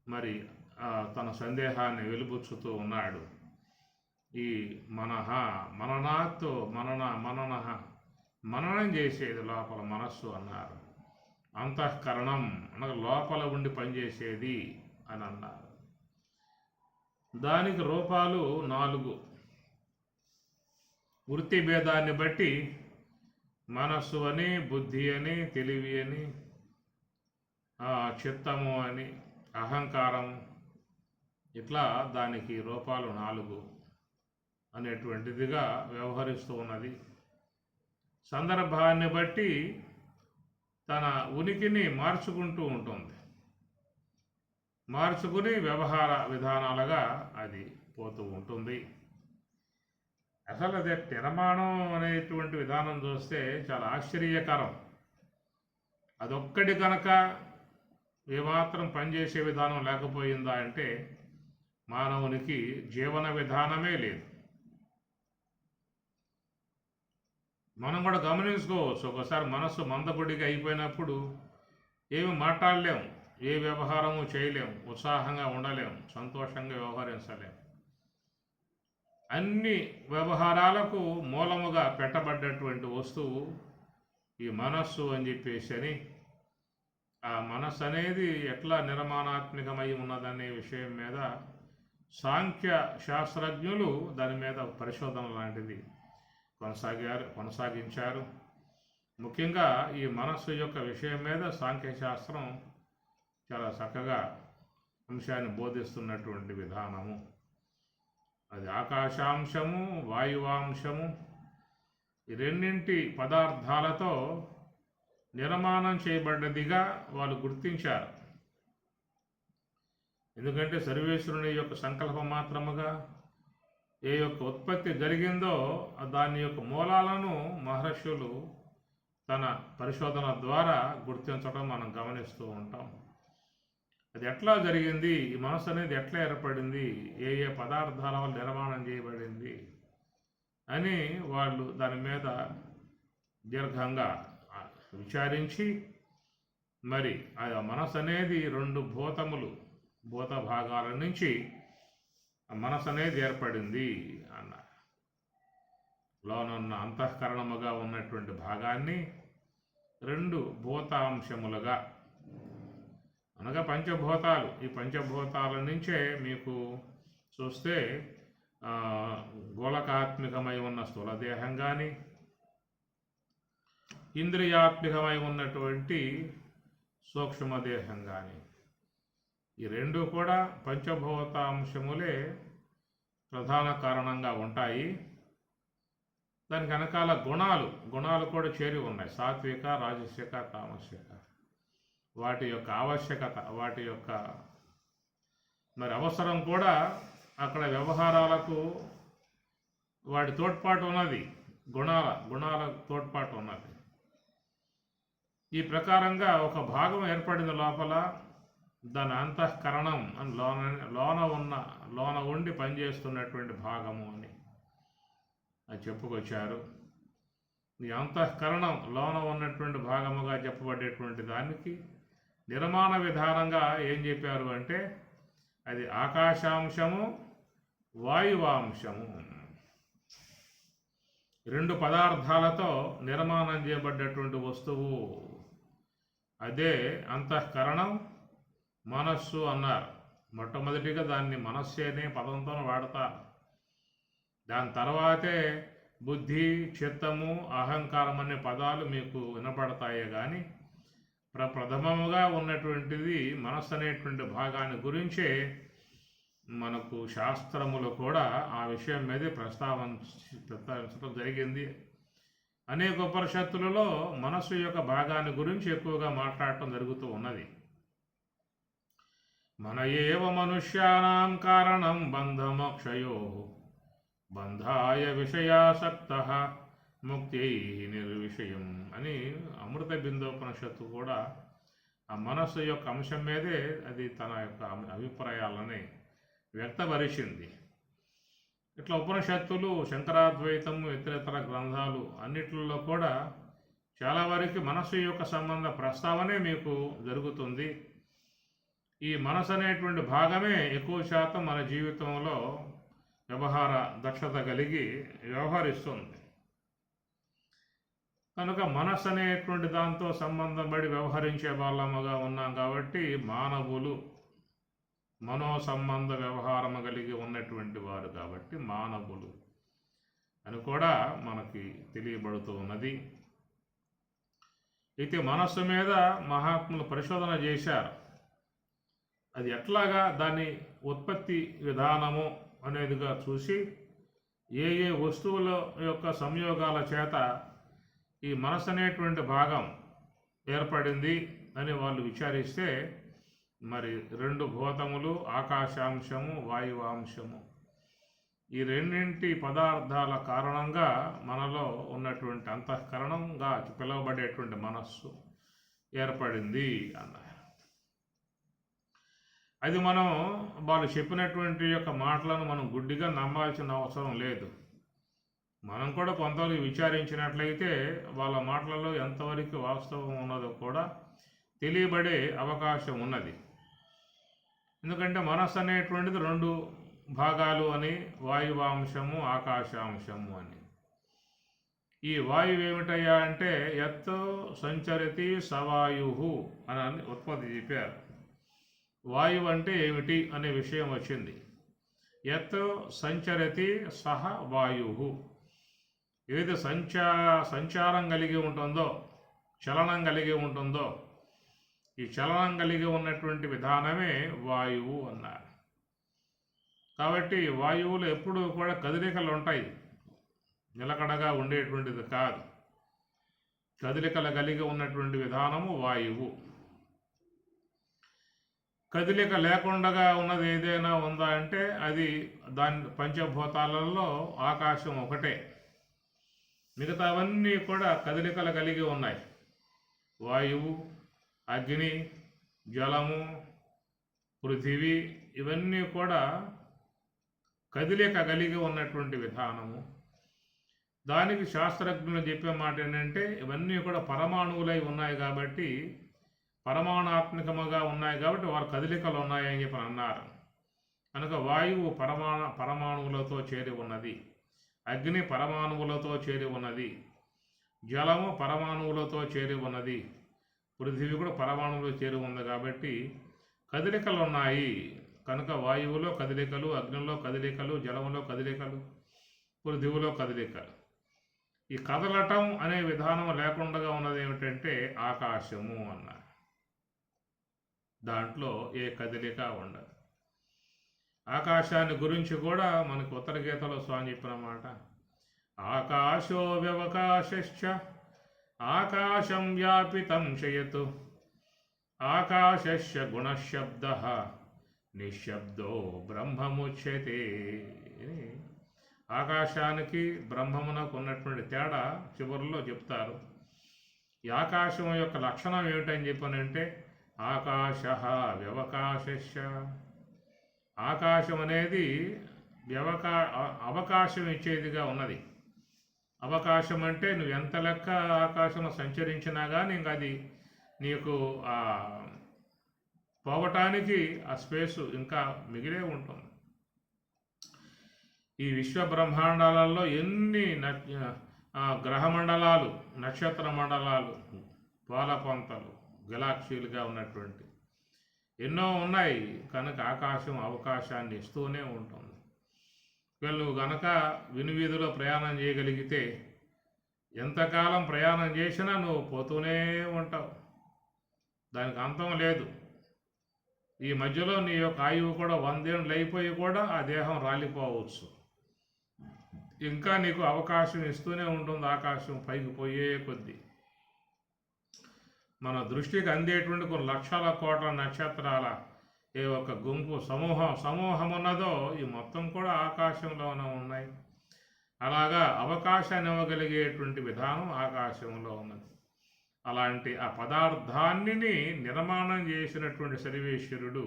మరి తన సందేహాన్ని వెలుబుచ్చుతూ ఉన్నాడు. ఈ మననం చేసేది లోపల మనస్సు అన్నారు. అంతఃకరణం అనగా లోపల ఉండి పనిచేసేది అని అన్నారు. దానికి రూపాలు 4. వృత్తి భేదాన్ని బట్టి మనస్సు అని, బుద్ధి అని, తెలివి అని, చిత్తము అని, అహంకారం, ఇట్లా దానికి రూపాలు 4 అనేటువంటిదిగా వ్యవహరిస్తూ ఉన్నది. సందర్భాన్ని బట్టి తన ఉనికిని మార్చుకుంటూ ఉంటుంది. మార్చుకుని వ్యవహార విధానాలుగా అది పోతూ ఉంటుంది. అసలు అదే నిర్మాణం అనేటువంటి విధానం చూస్తే చాలా ఆశ్చర్యకరం. అదొక్కటి కనుక ఏమాత్రం పనిచేసే విధానం లేకపోయిందా అంటే మానవునికి జీవన విధానమే లేదు. మనం కూడా గమనించుకోవచ్చు. ఒకసారి మనస్సు మందకొడిగా అయిపోయినప్పుడు ఏమి మాట్లాడలేము, ఏ వ్యవహారము చేయలేము, ఉత్సాహంగా ఉండలేము, సంతోషంగా వ్యవహరించలేము. అన్ని వ్యవహారాలకు మూలముగా పెట్టబడ్డటువంటి వస్తువు ఈ మనస్సు అని చెప్పేసి ఆ మనస్సు అనేది ఎట్లా నిర్మాణాత్మకమై ఉన్నదనే విషయం మీద సాంఖ్య శాస్త్రజ్ఞులు దాని మీద పరిశోధన లాంటిది కొనసాగించారు. ముఖ్యంగా ఈ మనస్సు యొక్క విషయం మీద సాంఖ్యశాస్త్రం చాలా చక్కగా అంశాన్ని బోధిస్తున్నటువంటి విధానము. అది ఆకాశాంశము, వాయువాంశము, ఈ రెండింటి పదార్థాలతో నిర్మాణం చేయబడ్డదిగా వాళ్ళు గుర్తించారు. ఎందుకంటే సర్వేశ్వరుని యొక్క సంకల్పం మాత్రముగా ఏ యొక్క ఉత్పత్తి జరిగిందో దాని యొక్క మూలాలను మహర్షులు తన పరిశోధన ద్వారా గుర్తించడం మనం గమనిస్తూ ఉంటాం. అది ఎట్లా జరిగింది, ఈ మనసు అనేది ఎట్లా ఏర్పడింది, ఏ ఏ పదార్థాల వల్ల నిర్మాణం చేయబడింది అని వాళ్ళు దాని మీద దీర్ఘంగా విచారించి మరి ఆ మనసు అనేది 2 భూత భాగాల నుంచి మనసు అనేది ఏర్పడింది అన్నారు. లోనున్న అంతఃకరణముగా ఉన్నటువంటి భాగాన్ని 2 భూతాంశములుగా అనగా పంచభూతాలు, ఈ పంచభూతాల నుంచే మీకు చూస్తే గోళకాత్మికమై ఉన్న స్థూలదేహం కానీ, ఇంద్రియాత్మికమై ఉన్నటువంటి సూక్ష్మదేహం కానీ, ఈ 2 కూడా పంచభూతాంశములే ప్రధాన కారణంగా ఉంటాయి. దానికి వెనకాల గుణాలు కూడా చేరి ఉన్నాయి. సాత్విక, రాజసిక, తామసిక. వాటి యొక్క ఆవశ్యకత, వాటి యొక్క మరి అవసరం కూడా అక్కడ వ్యవహారాలకు వాటి తోడ్పాటు ఉన్నది. గుణాల తోడ్పాటు ఉన్నది. ఈ ప్రకారంగా ఒక భాగం ఏర్పడిన లోపల దాని అంతఃకరణం అని లోన ఉండి పనిచేస్తున్నటువంటి భాగము అని అది చెప్పుకొచ్చారు. ఈ అంతఃకరణం లోన ఉన్నటువంటి భాగముగా చెప్పబడేటువంటి దానికి నిర్మాణ విధానంగా ఏం చెప్పారు అంటే అది ఆకాశాంశము, వాయువాంశము, 2 పదార్థాలతో నిర్మాణం చేయబడ్డటువంటి వస్తువు. అదే అంతఃకరణం, మనస్సు అన్నారు. మొట్టమొదటిగా దాన్ని మనస్సు అనే పదంతో వాడతారు. దాని తర్వాతే బుద్ధి, చిత్తము, అహంకారం అనే పదాలు మీకు వినపడతాయే కానీ ప్రథమముగా ఉన్నటువంటిది మనస్సు అనేటువంటి భాగాన్ని గురించే మనకు శాస్త్రములు కూడా ఆ విషయం మీదే ప్రస్తావించడం జరిగింది. అనేక ఉపనిషత్తులలో మనస్సు యొక్క భాగాన్ని గురించి ఎక్కువగా మాట్లాడటం జరుగుతూ ఉన్నది. మన ఏవ మనుష్యానాం కారణం బంధమోక్షయో బంధాయ విషయాసక్త ముక్తి నిర్విషయం అని అమృత బిందోపనిషత్తు కూడా ఆ మనస్సు యొక్క అంశం మీదే అది తన యొక్క అభిప్రాయాలని వ్యక్తపరిచింది. ఇట్లా ఉపనిషత్తులు, శంకరాద్వైతము, ఇతర గ్రంథాలు అన్నిటిలో కూడా చాలా వరకు మనస్సు యొక్క సంబంధ ప్రస్తావనే మీకు జరుగుతుంది. ఈ మనసు అనేటువంటి భాగమే ఎక్కువ శాతం మన జీవితంలో వ్యవహార దక్షత కలిగి వ్యవహరిస్తుంది. కనుక మనస్సు అనేటువంటి దాంతో సంబంధం పడి వ్యవహరించే వాళ్ళముగా ఉన్నాం కాబట్టి మానవులు మనో సంబంధ వ్యవహారము కలిగి ఉన్నటువంటి వారు కాబట్టి మానవులు అని కూడా మనకి తెలియబడుతూ ఉన్నది. అయితే మనస్సు మీద మహాత్ములు పరిశోధన చేశారు. అది ఎట్లాగా దాని ఉత్పత్తి విధానము అనేదిగా చూసి ఏ ఏ వస్తువుల యొక్క సంయోగాల చేత ఈ మనసు అనేటువంటి భాగం ఏర్పడింది అని వాళ్ళు విచారిస్తే మరి 2 భూతములు, ఆకాశాంశము, వాయువాంశము, ఈ రెండింటి పదార్థాల కారణంగా మనలో ఉన్నటువంటి అంతఃకరణంగా పిలువబడేటువంటి మనస్సు ఏర్పడింది అన్నారు. అది మనం వాళ్ళు చెప్పినటువంటి యొక్క మాటలను మనం గుడ్డిగా నమ్మాల్సిన అవసరం లేదు. మనం కూడా కొంతవరకు విచారించినట్లయితే వాళ్ళ మాటలలో ఎంతవరకు వాస్తవం ఉన్నదో కూడా తెలియబడే అవకాశం ఉన్నది. ఎందుకంటే మనస్సు అనేటువంటిది 2 భాగాలు అని, వాయువాంశము, ఆకాశాంశము అని. ఈ వాయువు ఏమిటయ్యా అంటే యత్ సంచరతి సవాయు అని ఉత్పత్తి చెప్పారు. వాయువు అంటే ఏమిటి అనే విషయం వచ్చింది. యత్ సంచరతి సహ వాయు, ఏది సంచారం కలిగి ఉంటుందో, చలనం కలిగి ఉంటుందో, ఈ చలనం కలిగి ఉన్నటువంటి విధానమే వాయువు అన్నారు. కాబట్టి వాయువులు ఎప్పుడూ కూడా కదలికలు ఉంటాయి, నిలకడగా ఉండేటువంటిది కాదు. కదలికలు కలిగి ఉన్నటువంటి విధానము వాయువు. కదలిక లేకుండా ఉన్నది ఏదైనా ఉందా అంటే అది దాని పంచభూతాలలో ఆకాశం ఒకటే. మిగతావన్నీ కూడా కదలికలు కలిగి ఉన్నాయి. వాయువు, అగ్ని, జలము, పృథివీ ఇవన్నీ కూడా కదలిక కలిగి ఉన్నటువంటి విధానము. దానికి శాస్త్రజ్ఞులు చెప్పే మాట ఏంటంటే ఇవన్నీ కూడా పరమాణువులై ఉన్నాయి కాబట్టి, పరమాణాత్మకముగా ఉన్నాయి కాబట్టి వారు కదలికలు ఉన్నాయని చెప్పి అన్నారు. కనుక వాయువు పరమాణువులతో చేరి ఉన్నది, అగ్ని పరమాణువులతో చేరి ఉన్నది, జలము పరమాణువులతో చేరి ఉన్నది, పృథివీ కూడా పరమాణువులో చేరి ఉంది కాబట్టి కదలికలు ఉన్నాయి. కనుక వాయువులో కదలికలు, అగ్నిలో కదలికలు, జలములో కదలికలు, పృథివీలో కదలికలు. ఈ కదలటం అనే విధానం లేకుండా ఉన్నది ఏమిటంటే ఆకాశము అన్నారు. దాంట్లో ఏ కదలిక ఉండదు. ఆకాశాన్ని గురించి కూడా మనకు ఉత్తర గీతలో స్వామి చెప్పిన మాట, ఆకాశో వ్యవకాశశ్చ ఆకాశం వ్యాపితం చయతు ఆకాశస్య గుణశబ్దః నిశ్శబ్దో బ్రహ్మముచ్యతే. ఆకాశానికి బ్రహ్మమునకు ఉన్నటువంటి తేడా చివరిలో చెప్తారు. ఈ ఆకాశం యొక్క లక్షణం ఏమిటని చెప్పానంటే ఆకాశ వ్యవకాశస్య, ఆకాశం అనేది అవకాశం ఇచ్చేదిగా ఉన్నది. అవకాశం అంటే నువ్వు ఎంత లెక్క ఆకాశంలో సంచరించినా కానీ ఇంక అది నీకు పోవటానికి ఆ స్పేసు ఇంకా మిగిలే ఉంటుంది. ఈ విశ్వ బ్రహ్మాండాలలో ఎన్ని గ్రహమండలాలు, నక్షత్ర మండలాలు, పాలపంతలు, గెలాక్సీలుగా ఉన్నటువంటి ఎన్నో ఉన్నాయి. కనుక ఆకాశం అవకాశాన్ని ఇస్తూనే ఉంటుంది. నువ్వు గనక వినువీధిలో ప్రయాణం చేయగలిగితే ఎంతకాలం ప్రయాణం చేసినా నువ్వు పోతూనే ఉంటావు, దానికి అంతం లేదు. ఈ మధ్యలో నీ యొక్క ఆయువు కూడా 100 ఏళ్ళు అయిపోయి కూడా ఆ దేహం రాలిపోవచ్చు. ఇంకా నీకు అవకాశం ఇస్తూనే ఉంటుంది ఆకాశం పైకి పోయే కొద్దీ. మన దృష్టికి అందేటువంటి కొన్ని లక్షల కోట్ల నక్షత్రాల ఏ ఒక గుంపు సమూహం ఉన్నదో ఈ మొత్తం కూడా ఆకాశంలోనే ఉన్నాయి. అలాగా అవకాశాన్ని ఇవ్వగలిగేటువంటి విధానం ఆకాశంలో ఉన్నది. అలాంటి ఆ పదార్థాన్ని నిర్మాణం చేసినటువంటి సర్వేశ్వరుడు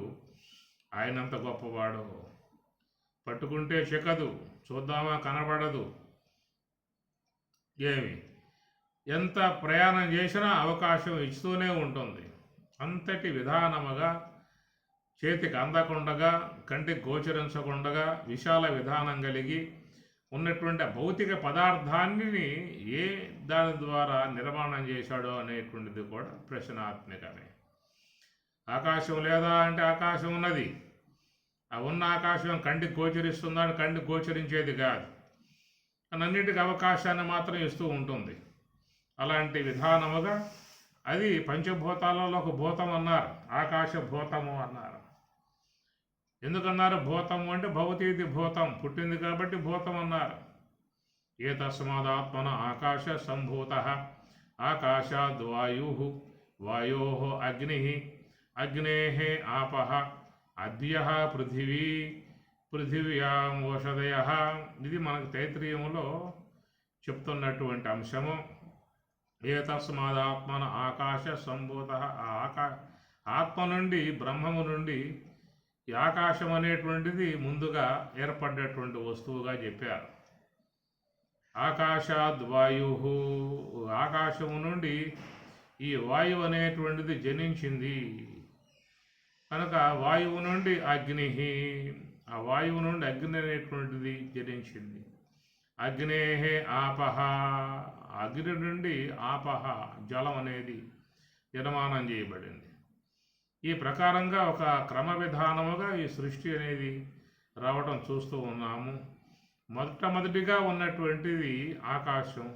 ఆయనంత గొప్పవాడు. పట్టుకుంటే చిక్కదు, చూద్దామా కనబడదు. ఎంత ప్రయాణం చేసినా అవకాశం ఇస్తూనే ఉంటుంది. అంతటి విధానముగా చేతికి అందకుండగా, కంటికి గోచరించకుండగా విశాల విధానం కలిగి ఉన్నటువంటి భౌతిక పదార్థాన్ని ఏ దాని ద్వారా నిర్మాణం చేశాడో అనేటువంటిది కూడా ప్రశ్నాత్మకమే. ఆకాశం లేదా అంటే ఆకాశం ఉన్నది. ఆ ఉన్న ఆకాశం కంటికి గోచరిస్తుందని కంటికి గోచరించేది కాదు. అన్నింటికి అవకాశాన్ని మాత్రం ఇస్తూ ఉంటుంది. అలాంటి విధానముగా అది పంచభూతాలలో ఒక భూతం అన్నారు, ఆకాశ భూతము అన్నారు. ఎందుకన్నారు భూతము అంటే భవతీతి భూతం, పుట్టింది కాబట్టి భూతం అన్నారు. ఏ తస్మాదాత్మన ఆకాశ సంభూత ఆకాశాద్వాయు వాయో అగ్ని అగ్నే ఆపః అద్య పృథివీ పృథివ్యాం ఓషధయ. ఇది మనకు తైత్రీయములో చెప్తున్నటువంటి అంశము. ఏ తస్మాదాత్మన ఆకాశ సంభూత, ఆత్మ నుండి బ్రహ్మము నుండి ఈ ఆకాశం అనేటువంటిది ముందుగా ఏర్పడ్డటువంటి వస్తువుగా చెప్పారు. ఆకాశాద్వాయు, ఆకాశము నుండి ఈ వాయువు అనేటువంటిది జనించింది కనుక వాయువు నుండి అగ్ని, ఆ వాయువు నుండి అగ్ని అనేటువంటిది జనించింది. అగ్నే ఆపహ, అగ్ని నుండి ఆపహ జలం అనేది నిర్మాణం చేయబడింది. ఈ ప్రకారంగా ఒక క్రమ విధానముగా ఈ సృష్టి అనేది రావడం చూస్తూ ఉన్నాము. మొట్టమొదటిగా ఉన్నటువంటిది ఆకాశం.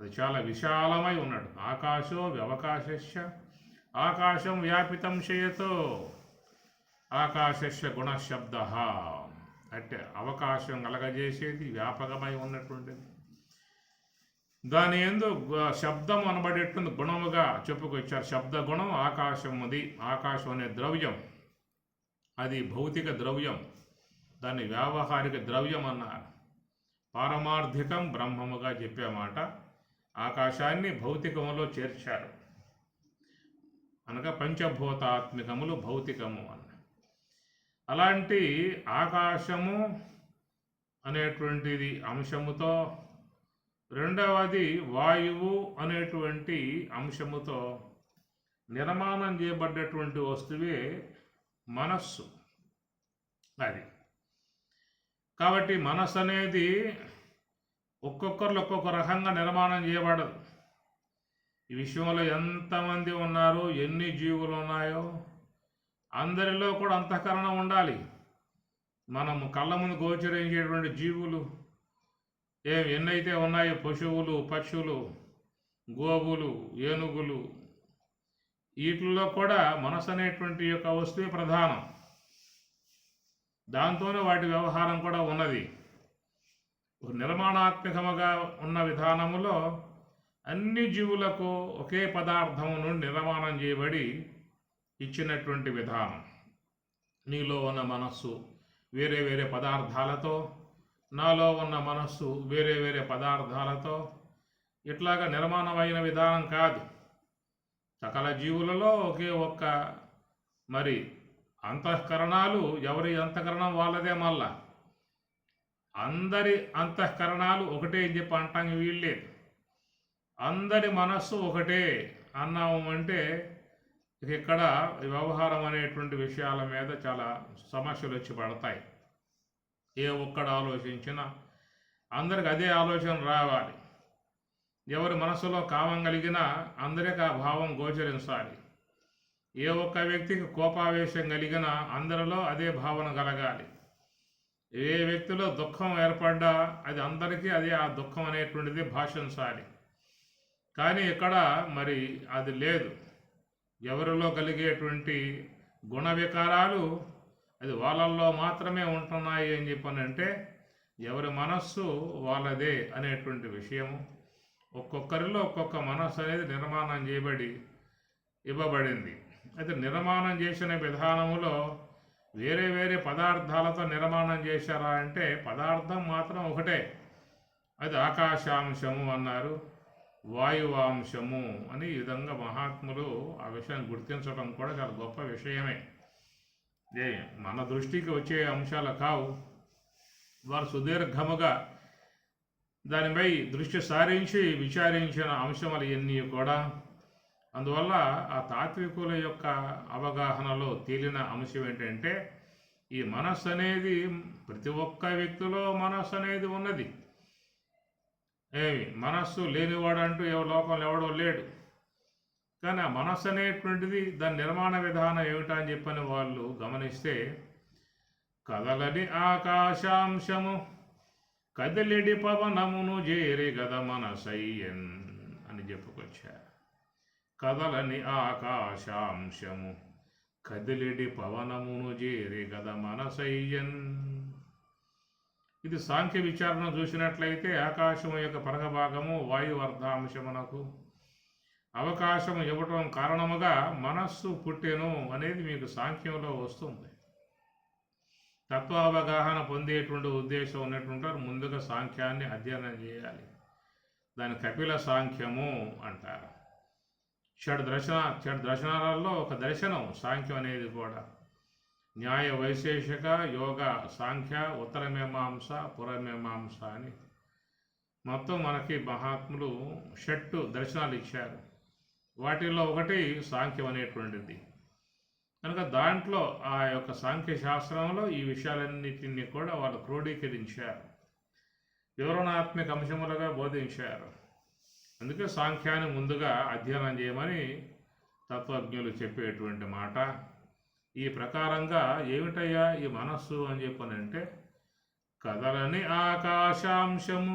అది చాలా విశాలమై ఉన్నాడు. ఆకాశో వ్యవకాశస్య ఆకాశం వ్యాపితం చేయతో ఆకాశస్య గుణశబ్ద. అంటే అవకాశం కలగజేసేది వ్యాపకమై ఉన్నటువంటిది. దాని యందు శబ్దం అనబడేటువంటి గుణముగా చెప్పుకొచ్చారు. శబ్ద గుణం ఆకాశముది. ఆకాశం అనే ద్రవ్యం అది భౌతిక ద్రవ్యం, దాన్ని వ్యావహారిక ద్రవ్యం అన్నారు. పారమార్థికం బ్రహ్మముగా చెప్పేమాట ఆకాశాన్ని భౌతికములో చేర్చారు. అనగా పంచభూతాత్మికములు భౌతికము అన్న. అలాంటి ఆకాశము అనేటువంటిది అంశముతో, రెండవది వాయువు అనేటువంటి అంశముతో నిర్మాణం చేయబడ్డటువంటి వస్తువే మనస్సు. అది కాబట్టి మనస్సు అనేది ఒక్కొక్కరు ఒక్కొక్క రకంగా నిర్మాణం చేయబడదు. ఈ విశ్వంలో ఎంతమంది ఉన్నారు, ఎన్ని జీవులు ఉన్నాయో అందరిలో కూడా అంతఃకరణం ఉండాలి. మనము కళ్ళ ముందు గోచరించేటువంటి జీవులు ఎన్నైతే ఉన్నాయో, పశువులు, పక్షులు, గోవులు, ఏనుగులు, వీటిల్లో కూడా మనసు అనేటువంటి యొక్క వస్తువే ప్రధానం. దాంతోనే వాటి వ్యవహారం కూడా ఉన్నది. నిర్మాణాత్మకముగా ఉన్న విధానములో అన్ని జీవులకు ఒకే పదార్థము నుండి నిర్మాణం చేయబడి ఇచ్చినటువంటి విధానం. నీలో ఉన్న మనస్సు వేరే వేరే పదార్థాలతో, నాలో ఉన్న మనస్సు వేరే వేరే పదార్థాలతో ఇట్లాగా నిర్మాణమైన విధానం కాదు. సకల జీవులలో ఒకే ఒక్క మరి అంతఃకరణాలు, ఎవరి అంతఃకరణం వాళ్ళదే. మళ్ళా అందరి అంతఃకరణాలు ఒకటే అని చెప్పి అంటానికి వీల్లేదు. అందరి మనస్సు ఒకటే అన్నాము అంటే ఇక్కడ వ్యవహారం అనేటువంటి విషయాల మీద చాలా సమస్యలు వచ్చి పడతాయి. ఏ ఒక్కడు ఆలోచించినా అందరికి అదే ఆలోచన రావాలి. ఎవరి మనసులో కామం కలిగినా అందరికి ఆ భావం గోచరించాలి. ఏ ఒక్క వ్యక్తికి కోపావేశం కలిగినా అందరిలో అదే భావన కలగాలి. ఏ వ్యక్తిలో దుఃఖం ఏర్పడ్డా అది అందరికీ అదే ఆ దుఃఖం అనేటువంటిది భాషించాలి. కానీ ఇక్కడ మరి అది లేదు. ఎవరిలో కలిగేటువంటి గుణ వికారాలు అది వాళ్ళల్లో మాత్రమే ఉంటున్నాయి అని చెప్పనంటే ఎవరి మనస్సు వాళ్ళదే అనేటువంటి విషయము. ఒక్కొక్కరిలో ఒక్కొక్క మనస్సు అనేది నిర్మాణం చేయబడి ఇవ్వబడింది. అయితే నిర్మాణం చేసిన విధానములో వేరే వేరే పదార్థాలతో నిర్మాణం చేశారా అంటే పదార్థం మాత్రం ఒకటే. అది ఆకాశాంశము అన్నారు, వాయువాంశము అని ఈ విధంగా మహాత్ములు ఆ విషయాన్ని గుర్తించడం కూడా చాలా గొప్ప విషయమే. మన దృష్టికి వచ్చే అంశాలు కావు. వారు సుదీర్ఘముగా దానిపై దృష్టి సారించి విచారించిన అంశములు ఇవన్నీ కూడా. అందువల్ల ఆ తాత్వికుల యొక్క అవగాహనలో తేలిన అంశం ఏంటంటే ఈ మనస్సు అనేది ప్రతి ఒక్క వ్యక్తిలో మనస్సు అనేది ఉన్నది. మనస్సు లేనివాడంటూ లోకంలో ఎవడో లేడు. కానీ ఆ మనస్సు అనేటువంటిది దాని నిర్మాణ విధానం ఏమిటా అని చెప్పని వాళ్ళు గమనిస్తే కదలని ఆకాశాంశము కదిలిడి పవనమును చేరి గద మనసయ్యన్ అని చెప్పుకొచ్చారు. కదలని ఆకాశాంశము కదిలిడి పవనమును చేరి గద మనసయ్యన్. ఇది సాంఖ్య విచారణ చూసినట్లయితే ఆకాశము యొక్క పరగభాగము వాయువర్ధాంశమునకు అవకాశం ఇవ్వటం కారణముగా మనస్సు పుట్టెను అనేది మీకు సాంఖ్యంలో వస్తుంది. తత్వావగాహన పొందేటువంటి ఉద్దేశం ఉన్నటువంటి ముందుగా సాంఖ్యాన్ని అధ్యయనం చేయాలి. దాని కపిల సాంఖ్యము అంటారు. షడ్ దర్శనాలలో ఒక దర్శనం సాంఖ్యం అనేది కూడా. న్యాయ వైశేషిక, యోగ, సాంఖ్య, ఉత్తరమీమాంస, పురమీమాంస అని మొత్తం మనకి మహాత్ములు షట్టు దర్శనాలు ఇచ్చారు. వాటిల్లో ఒకటి సాంఖ్యం అనేటువంటిది. కనుక దాంట్లో ఆ యొక్క సాంఖ్య శాస్త్రంలో ఈ విషయాలన్నిటినీ కూడా వాళ్ళు క్రోడీకరించారు, వివరణాత్మక అంశములుగా బోధించారు. అందుకే సాంఖ్యాన్ని ముందుగా అధ్యయనం చేయమని తత్వజ్ఞులు చెప్పేటువంటి మాట. ఈ ప్రకారంగా ఏమిటయ్యా ఈ మనస్సు అని చెప్పనంటే కదలని ఆకాశాంశము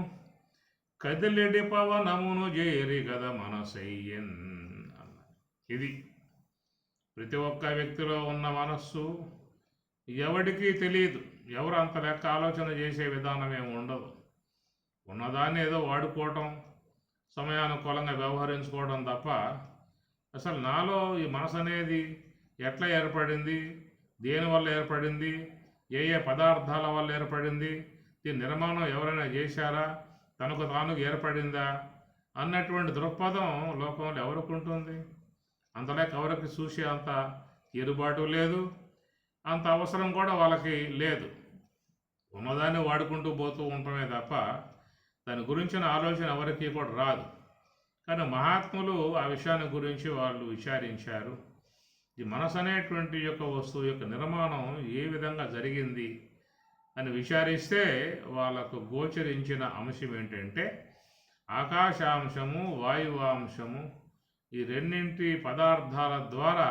కదిలిడి పవనమును చేరి గద మనసయ్యన్ అన్న. ఇది ప్రతి ఒక్క వ్యక్తిలో ఉన్న మనస్సు ఎవడికి తెలియదు. ఎవరు అంత లెక్క ఆలోచన చేసే విధానం ఏమి ఉండదు. ఉన్నదాన్ని ఏదో వాడుకోవటం, సమయానుకూలంగా వ్యవహరించుకోవడం తప్ప అసలు నాలో ఈ మనసు అనేది ఎట్లా ఏర్పడింది, దేనివల్ల ఏర్పడింది, ఏ ఏ పదార్థాల వల్ల ఏర్పడింది, దీని నిర్మాణం ఎవరైనా చేశారా, తనకు తాను ఏర్పడిందా అన్నటువంటి దృక్పథం లోకంలో ఎవరికి ఉంటుంది? అంతలేక ఎవరికి చూసే అంత ఎరుబాటు లేదు, అంత అవసరం కూడా వాళ్ళకి లేదు. ఉన్నదాన్ని వాడుకుంటూ పోతూ ఉండటమే తప్ప దాని గురించిన ఆలోచన ఎవరికి కూడా రాదు. కానీ మహాత్ములు ఆ విషయాన్ని గురించి వాళ్ళు విచారించారు. ఈ మనసు అనేటువంటి యొక్క వస్తువు యొక్క నిర్మాణం ఏ విధంగా జరిగింది అని విచారిస్తే వాళ్ళకు గోచరించిన అంశం ఏంటంటే ఆకాశాంశము, వాయువాంశము ఈ రెండింటి పదార్థాల ద్వారా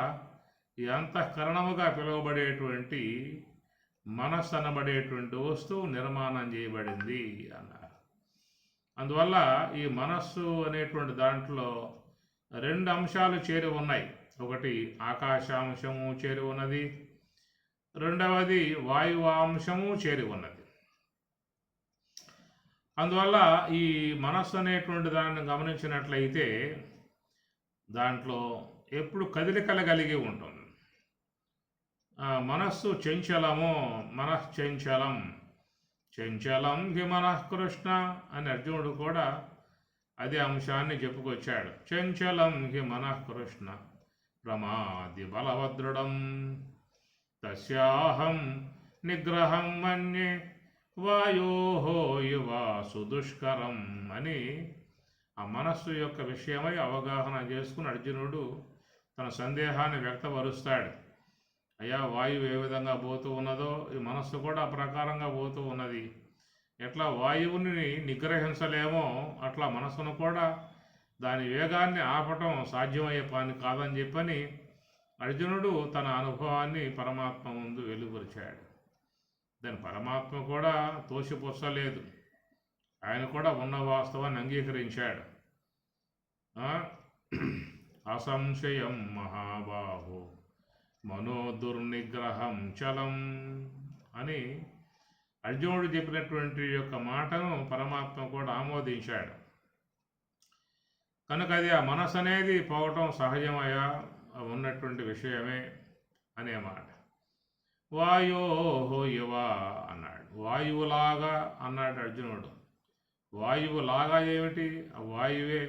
ఈ అంతఃకరణముగా పిలువబడేటువంటి మనస్సు అనబడేటువంటి వస్తువు నిర్మాణం చేయబడింది అన్నారు. అందువల్ల ఈ మనస్సు అనేటువంటి దాంట్లో రెండు అంశాలు చేరి ఉన్నాయి. ఒకటి ఆకాశాంశము చేరి ఉన్నది, రెండవది వాయువాంశము చేరి ఉన్నది. అందువల్ల ఈ మనస్సు అనేటువంటి దాన్ని గమనించినట్లయితే దాంట్లో ఎప్పుడు కదలికలు కలిగి ఉంటుంది. మనస్సు చంచలము, మనశ్చంచలం, చంచలం హి మనఃకృష్ణ అని అర్జునుడు కూడా అదే అంశాన్ని చెప్పుకొచ్చాడు. చంచలం హి మనఃకృష్ణ ప్రమాది బలభద్రుడం తస్యాహం నిగ్రహం మన్యే వాయోహో ఇవ సుదుష్కరం అని ఆ మనస్సు యొక్క విషయమై అవగాహన చేసుకుని అర్జునుడు తన సందేహాన్ని వ్యక్తపరుస్తాడు. అయ్యా, వాయువు ఏ విధంగా పోతూ ఉన్నదో ఈ మనస్సు కూడా ఆ ప్రకారంగా పోతూ ఉన్నది. ఎట్లా వాయువుని నిగ్రహించలేమో అట్లా మనస్సును కూడా దాని వేగాన్ని ఆపటం సాధ్యమయ్యే పని కాదని చెప్పని అర్జునుడు తన అనుభవాన్ని పరమాత్మ ముందు వెలువరిచాడు. దాని పరమాత్మ కూడా తోసిపుచ్చలేదు. ఆయన కూడా ఉన్న వాస్తవాన్ని అంగీకరించాడు. అసంశయం మహాబాహో మనోదుర్నిగ్రహం చలం అని అర్జునుడు చెప్పినటువంటి యొక్క మాటను పరమాత్మ కూడా ఆమోదించాడు. కనుక అది ఆ మనసు అనేది పోవటం సహజమయ్యా ఉన్నటువంటి విషయమే అనే మాట. వాయో ఇవ అన్నాడు, వాయువులాగా అన్నాడు అర్జునుడు. వాయువులాగా ఏమిటి? ఆ వాయువే.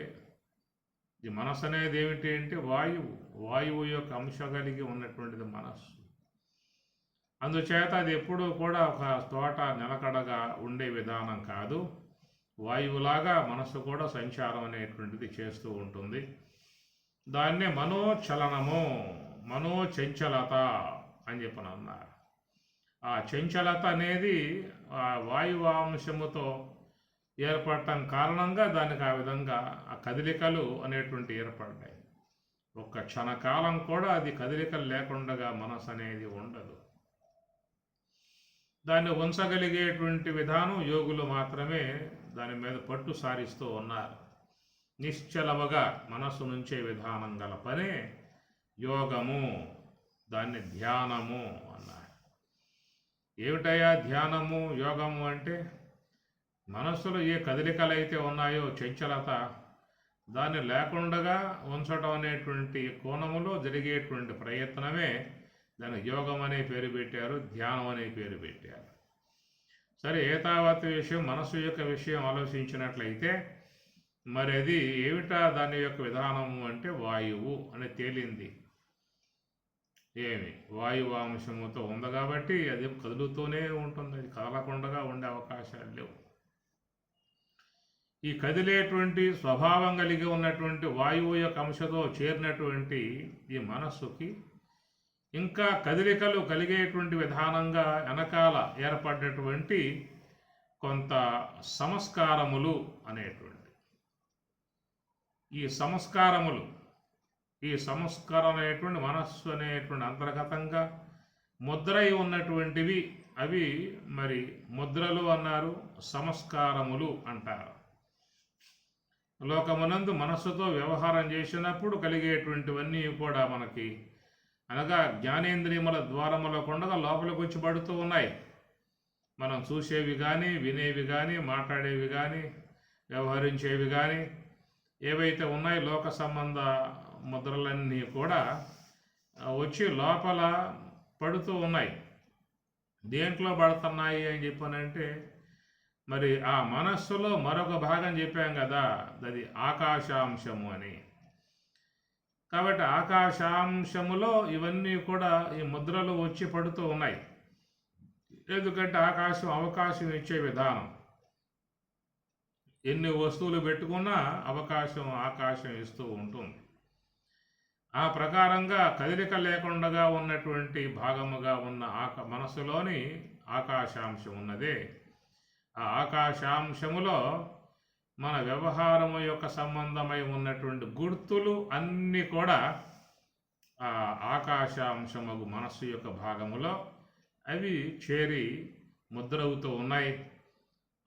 ఈ మనసు అనేది ఏమిటి అంటే వాయువు యొక్క అంశం కలిగి ఉన్నటువంటిది మనస్సు. అందుచేత అది ఎప్పుడూ కూడా ఒక తోట నిలకడగా ఉండే విధానం కాదు. వాయువులాగా మనస్సు కూడా సంచారం అనేటువంటిది చేస్తూ ఉంటుంది. దాన్నే మనోచలనము, మనోచంచలత అని చెప్పని అన్నారు. ఆ చంచలత అనేది ఆ వాయువాంశముతో ఏర్పడటం కారణంగా దానికి ఆ విధంగా ఆ కదలికలు అనేటువంటి ఏర్పడ్డాయి. ఒక్క క్షణకాలం కూడా అది కదలికలు లేకుండా మనసు అనేది ఉండదు. దాన్ని ఉంచగలిగేటువంటి విధానం యోగులు మాత్రమే దాని మీద పట్టు సారిస్తూ ఉన్నారు. నిశ్చలముగా మనస్సు నుంచే విధానం గల పనే యోగము, దాన్ని ధ్యానము అన్నారు. ఏమిటయ్యా ధ్యానము యోగము అంటే? మనస్సులో ఏ కదలికలు అయితే ఉన్నాయో చంచలత, దాన్ని లేకుండా ఉంచడం అనేటువంటి కోణములో జరిగేటువంటి ప్రయత్నమే దానికి యోగం అనే పేరు పెట్టారు, ధ్యానం అనే పేరు పెట్టారు. సరే, ఏతావత్ విషయం మనస్సు యొక్క విషయం ఆలోచించినట్లయితే మరి అది ఏమిటా దాని యొక్క విధానము అంటే వాయువు అని తేలింది. ఏమి వాయువాంశముతో ఉంది కాబట్టి అది కదులుతూనే ఉంటుంది, అది కదలకుండా ఉండే అవకాశాలు లేవు. ఈ కదిలేటువంటి స్వభావం కలిగి ఉన్నటువంటి వాయువు యొక్క అంశతో చేరినటువంటి ఈ మనస్సుకి ఇంకా కదలికలు కలిగేటువంటి విధానంగా వెనకాల ఏర్పడినటువంటి కొంత సంస్కారములు అనేటువంటి ఈ సంస్కారం అనేటువంటి మనస్సు అనేటువంటి అంతర్గతంగా ముద్రై ఉన్నటువంటివి. అవి మరి ముద్రలు అన్నారు, సంస్కారములు అంటారు. లోకమునందు మనస్సుతో వ్యవహారం చేసినప్పుడు కలిగేటువంటివన్నీ కూడా మనకి అనగా జ్ఞానేంద్రియముల ద్వారముల కొండగా లోపలికి వచ్చి పడుతూ ఉన్నాయి. మనం చూసేవి కానీ, వినేవి కానీ, మాట్లాడేవి కానీ, వ్యవహరించేవి కానీ ఏవైతే ఉన్నాయో లోక సంబంధ ముద్రలన్నీ కూడా వచ్చి లోపల పడుతూ ఉన్నాయి. దేంట్లో పడుతున్నాయి అని చెప్పానంటే మరి ఆ మనస్సులో మరొక భాగం చెప్పాం కదా, అది ఆకాశాంశము అని. కాబట్టి ఆకాశాంశములో ఇవన్నీ కూడా ఈ ముద్రలు వచ్చి పడుతూ ఉన్నాయి. ఎందుకంటే అవకాశం ఇచ్చే విధానం. ఎన్ని వస్తువులు పెట్టుకున్నా ఆకాశం ఇస్తూ ఉంటుంది. ఆ ప్రకారంగా కదలిక లేకుండా ఉన్నటువంటి భాగముగా ఉన్న మనస్సులోని ఆకాశాంశం ఉన్నదే. ఆ ఆకాశాంశములో మన వ్యవహారము యొక్క సంబంధమై ఉన్నటువంటి గుర్తులు అన్నీ కూడా ఆ ఆకాశాంశముగు మనస్సు యొక్క భాగములో అవి చేరి ముద్రవుతూ ఉన్నాయి.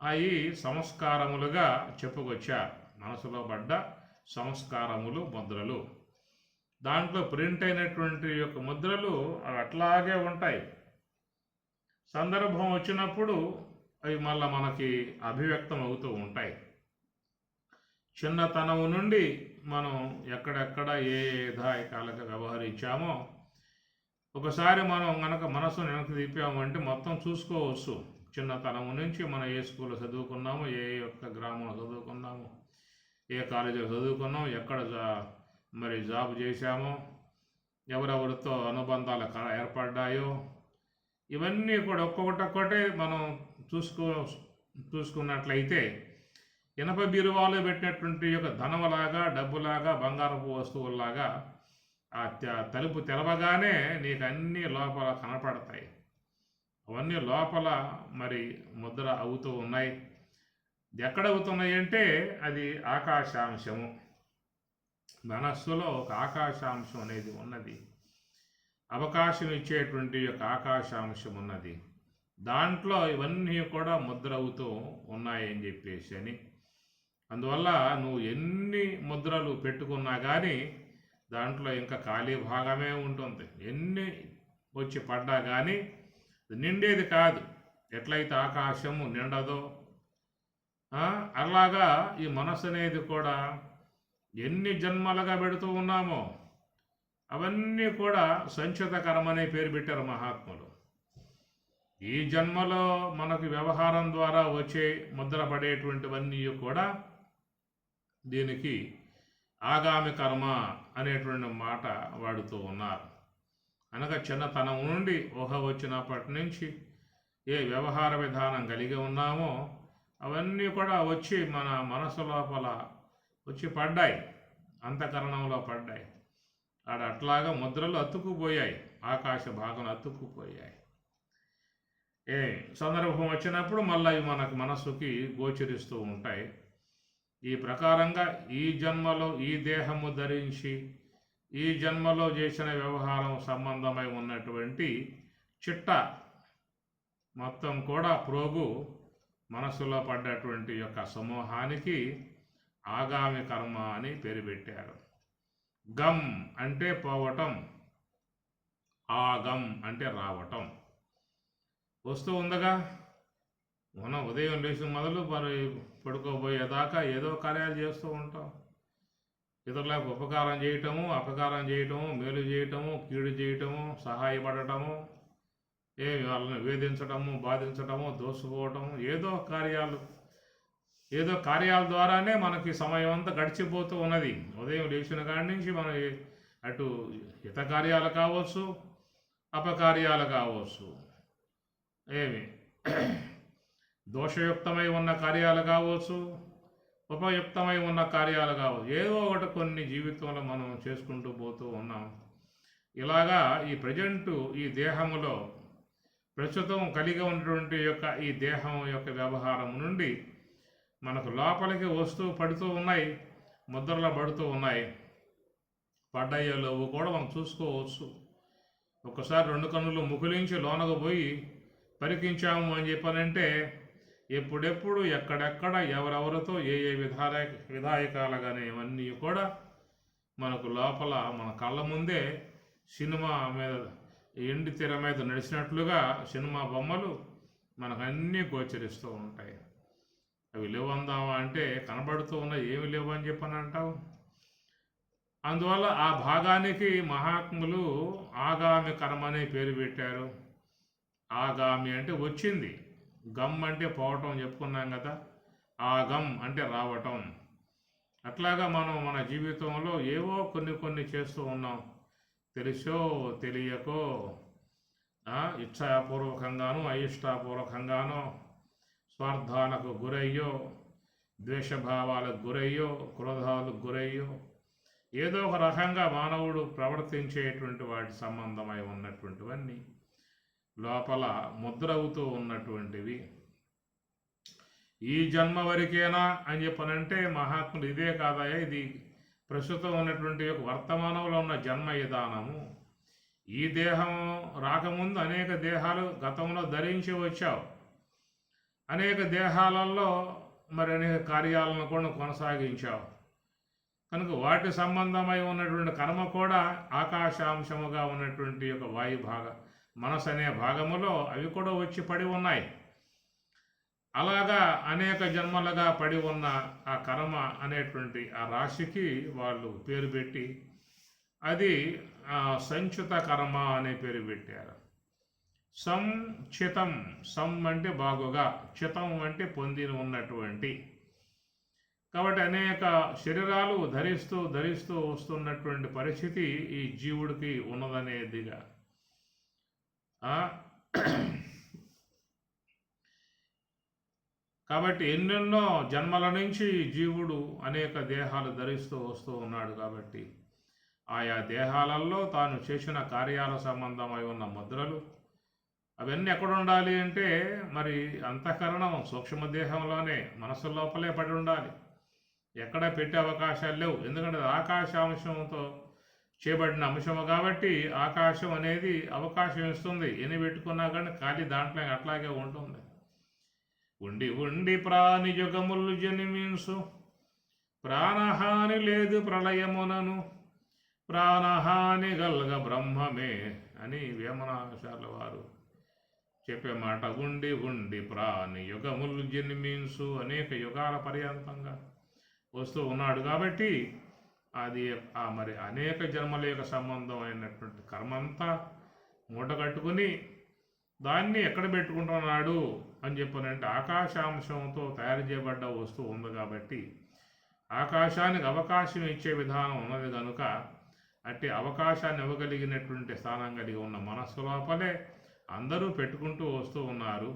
అవి సంస్కారములుగా చెప్పుకొచ్చారు. మనసులో పడ్డ సంస్కారములు, ముద్రలు. దాంట్లో ప్రింట్ అయినటువంటి యొక్క ముద్రలు అవి అట్లాగే ఉంటాయి. సందర్భం వచ్చినప్పుడు అవి మళ్ళీ మనకి అభివ్యక్తం అవుతూ ఉంటాయి. చిన్నతనము నుండి మనం ఎక్కడెక్కడ ఏ దాయకాలుగా వ్యవహరించామో ఒకసారి మనం కనుక మనసును వెనక్కి తిప్పామంటే మొత్తం చూసుకోవచ్చు. చిన్నతనము నుంచి మనం ఏ స్కూల్లో చదువుకున్నాము, ఏ యొక్క గ్రామంలో చదువుకున్నాము, ఏ కాలేజీలో చదువుకున్నాము, ఎక్కడ మరి జాబ్ చేశామో, ఎవరెవరితో అనుబంధాలు ఏర్పడ్డాయో, ఇవన్నీ కూడా ఒక్కొక్కటే మనం చూసుకున్నట్లయితే ఇనప బీరువాలో పెట్టినటువంటి యొక్క ధనములాగా, డబ్బులాగా, బంగారపు వస్తువుల్లాగా ఆ తలుపు తెరవగానే నీకు అన్నీ లోపల కనపడతాయి. అవన్నీ లోపల మరి ముద్ర అవుతూ ఉన్నాయి. ఎక్కడ అవుతున్నాయి అంటే అది ఆకాశాంశము. మనస్సులో ఒక ఆకాశాంశం అనేది ఉన్నది. అవకాశం ఇచ్చేటువంటి యొక్క ఆకాశాంశం ఉన్నది. దాంట్లో ఇవన్నీ కూడా ముద్ర అవుతూ ఉన్నాయని చెప్పేసి అని. అందువల్ల నువ్వు ఎన్ని ముద్రలు పెట్టుకున్నా కానీ దాంట్లో ఇంకా ఖాళీ భాగమే ఉంటుంది. ఎన్ని వచ్చి పడ్డా కానీ నిండేది కాదు. ఎట్లయితే ఆకాశము నిండదో అలాగా ఈ మనసు అనేది కూడా ఎన్ని జన్మలుగా పెడుతూ ఉన్నామో అవన్నీ కూడా సంచిత కర్మ అనే పేరు పెట్టారు మహాత్ములు. ఈ జన్మలో మనకు వ్యవహారం ద్వారా వచ్చే ముద్ర పడేటువంటివన్నీ కూడా దీనికి ఆగామి కర్మ అనేటువంటి మాట వాడుతూ ఉన్నారు. అనగా చిన్నతనం నుండి ఊహ వచ్చినప్పటి నుంచి ఏ వ్యవహార విధానం కలిగి ఉన్నామో అవన్నీ కూడా వచ్చి మన మనసు లోపల వచ్చి పడ్డాయి, అంతఃకరణంలో పడ్డాయి. అట్లాగా ముద్రలు అతుక్కుపోయాయి, ఆకాశ భాగం అతుక్కుపోయాయి. సందర్భం వచ్చినప్పుడు మళ్ళీ అవి మనకు మనస్సుకి గోచరిస్తూ ఉంటాయి. ఈ ప్రకారంగా ఈ జన్మలో ఈ దేహము ధరించి ఈ జన్మలో చేసిన వ్యవహారం సంబంధమై ఉన్నటువంటి చిట్ట మొత్తం కూడా ప్రోగు మనసులో పడ్డటువంటి యొక్క సమూహానికి ఆగామి కర్మ అని పేరు పెట్టారు. గమ్ అంటే పోవటం, ఆగం అంటే రావటం. వస్తూ ఉందగా మనం ఉదయం లేచి మొదలు మరి పడుకోబోయేదాకా ఏదో కార్యాలు చేస్తూ ఉంటాం. ఇతరులకు ఉపకారం చేయటము, అపకారం చేయటము, మేలు చేయటము, కీడు చేయటము, సహాయపడటము, వాళ్ళని వేధించటము, బాధించటము, దోసుకోవటము, ఏదో కార్యాల ద్వారానే మనకి సమయం అంతా గడిచిపోతూ ఉన్నది. ఉదయం లేచిన కాడి నుంచి మనం అటు హిత కార్యాలు కావచ్చు, అపకార్యాలు కావచ్చు, దోషయుక్తమై ఉన్న కార్యాలు కావచ్చు, ఉపయుక్తమై ఉన్న కార్యాలు కావచ్చు, ఏదో ఒకటి కొన్ని జీవితంలో మనం చేసుకుంటూ పోతూ ఉన్నాం. ఇలాగా ఈ ప్రజెంటు ఈ దేహములో ప్రస్తుతం కలిగి ఉన్నటువంటి యొక్క ఈ దేహం యొక్క వ్యవహారం నుండి మనకు లోపలికి వస్తూ పడుతూ ఉన్నాయి, ముద్రలు పడుతూ ఉన్నాయి. పడ్డాయో కూడా మనం చూసుకోవచ్చు. ఒకసారి 2 కన్నులు ముకులించి లోనకు పోయి పరికించాము అని చెప్పానంటే ఎప్పుడెప్పుడు ఎక్కడెక్కడ ఎవరెవరితో ఏ విధాయకాలుగానే ఇవన్నీ కూడా మనకు లోపల మన కళ్ళ ముందే సినిమా మీద ఎండి తెర మీద నడిచినట్లుగా సినిమా బొమ్మలు మనకు అన్నీ గోచరిస్తూ ఉంటాయి. అవి లేవందామా అంటే కనబడుతూ ఉన్నాయి, ఏమి లేవు అని చెప్పని అంటావు. అందువల్ల ఆ భాగానికి మహాత్ములు ఆగామి కర్మ అనే పేరు పెట్టారు. ఆగామి అంటే వచ్చింది, గమ్ అంటే పోవటం చెప్పుకున్నాం కదా, ఆగం అంటే రావటం. అట్లాగా మనం మన జీవితంలో ఏవో కొన్ని చేస్తూ ఉన్నాం. తెలుసో తెలియకో, ఇచ్ఛాపూర్వకంగానో అయిష్టాపూర్వకంగానో, స్వార్థాలకు గురయ్యో, ద్వేషభావాలకు గురయ్యో, క్రోధాలకు గురయ్యో, ఏదో ఒక రకంగా మానవుడు ప్రవర్తించేటువంటి వాటి సంబంధమై ఉన్నటువంటివన్నీ లోపల ముద్రవుతూ ఉన్నటువంటివి. ఈ జన్మ వరకేనా అని చెప్పనంటే మహాత్ములు ఇదే కాదయా, ఇది ప్రస్తుతం ఉన్నటువంటి వర్తమానంలో ఉన్న జన్మ విధానము. ఈ దేహం రాకముందు అనేక దేహాలు గతంలో ధరించి వచ్చావు. అనేక దేహాలలో మరి అనేక కార్యాలను కూడా కొనసాగించావు. కనుక వాటి సంబంధమై ఉన్నటువంటి కర్మ కూడా ఆకాశాంశముగా ఉన్నటువంటి యొక్క వాయు మనసు అనే భాగములో అవి కూడా వచ్చి పడి ఉన్నాయి. అలాగా అనేక జన్మలుగా పడి ఉన్న ఆ కర్మ అనేటువంటి ఆ రాశికి వాళ్ళు పేరు పెట్టి అది సంచిత కర్మ అనే పేరు పెట్టారు. సంచితం, సం అంటే బాగుగా, చితం అంటే పొంది ఉన్నటువంటి. కాబట్టి అనేక శరీరాలు ధరిస్తూ వస్తున్నటువంటి పరిస్థితి ఈ జీవుడికి ఉన్నదనేదిగా. కాబట్టి ఎన్నెన్నో జన్మల నుంచి జీవుడు అనేక దేహాలు ధరిస్తూ వస్తూ ఉన్నాడు. కాబట్టి ఆయా దేహాలలో తాను చేసిన కార్యాల సంబంధమై ఉన్న ముద్రలు అవన్నీ ఎక్కడ ఉండాలి అంటే మరి అంతఃకరణం సూక్ష్మదేహంలోనే మనసు లోపలే పడి ఉండాలి. ఎక్కడ పెట్టే అవకాశాలు లేవు. ఎందుకంటే ఆకాశాంశంతో చేయబడిన అంశము కాబట్టి ఆకాశం అనేది అవకాశం ఇస్తుంది. ఎన్ని పెట్టుకున్నా కానీ ఖాళీ దాంట్లో అట్లాగే ఉంటుంది. ఉండి ప్రాణి యుగములు జనిమించు, ప్రాణహాని లేదు ప్రళయమునను, ప్రాణహాని గల్గ బ్రహ్మమే అని వేమనాచార్యుల వారు చెప్పే మాట. ఉండి ఉండి ప్రాణి యుగములు జన్మించు, అనేక యుగాల పర్యంతంగా వస్తూ ఉన్నాడు కాబట్టి అది మరి అనేక జన్మల యొక్క సంబంధం అయినటువంటి కర్మంతా మూటగట్టుకుని దాన్ని ఎక్కడ పెట్టుకుంటున్నాడు అని చెప్పనంటే ఆకాశాంశంతో తయారు చేయబడ్డ వస్తువు ఉంది కాబట్టి ఆకాశానికి అవకాశం ఇచ్చే విధానం ఉన్నది కనుక అట్టి అవకాశాన్ని ఇవ్వగలిగినటువంటి స్థానం కలిగి ఉన్న మనస్సు లోపలే అందరూ పెట్టుకుంటూ వస్తూ ఉన్నారు.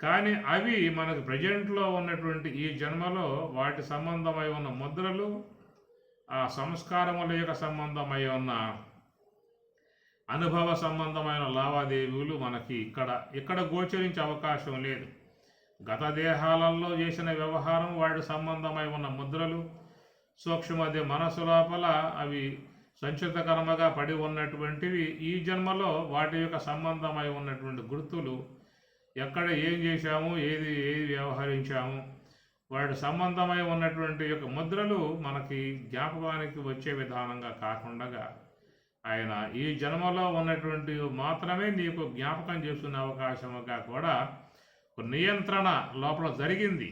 కానీ అవి మనకు ప్రజెంట్లో ఉన్నటువంటి ఈ జన్మలో వాటి సంబంధమై ఉన్న ముద్రలు, ఆ సంస్కారముల యొక్క సంబంధమై ఉన్న అనుభవ సంబంధమైన లావాదేవీలు మనకి ఇక్కడ గోచరించే అవకాశం లేదు. గత దేహాలలో చేసిన వ్యవహారం, వాటి సంబంధమై ఉన్న ముద్రలు, సూక్ష్మది మనసు లోపల అవి సంచిత కర్మగా పడి ఉన్నటువంటివి ఈ జన్మలో వాటి యొక్క సంబంధమై ఉన్నటువంటి గుర్తులు, ఎక్కడ ఏం చేశాము, ఏది వ్యవహరించాము, వాటి సంబంధమై ఉన్నటువంటి యొక్క ముద్రలు మనకి జ్ఞాపకానికి వచ్చే విధానంగా కాకుండా ఆయన ఈ జన్మలో ఉన్నటువంటి మాత్రమే నీకు జ్ఞాపకం చేసుకునే అవకాశముగా కూడా నియంత్రణ లోపల జరిగింది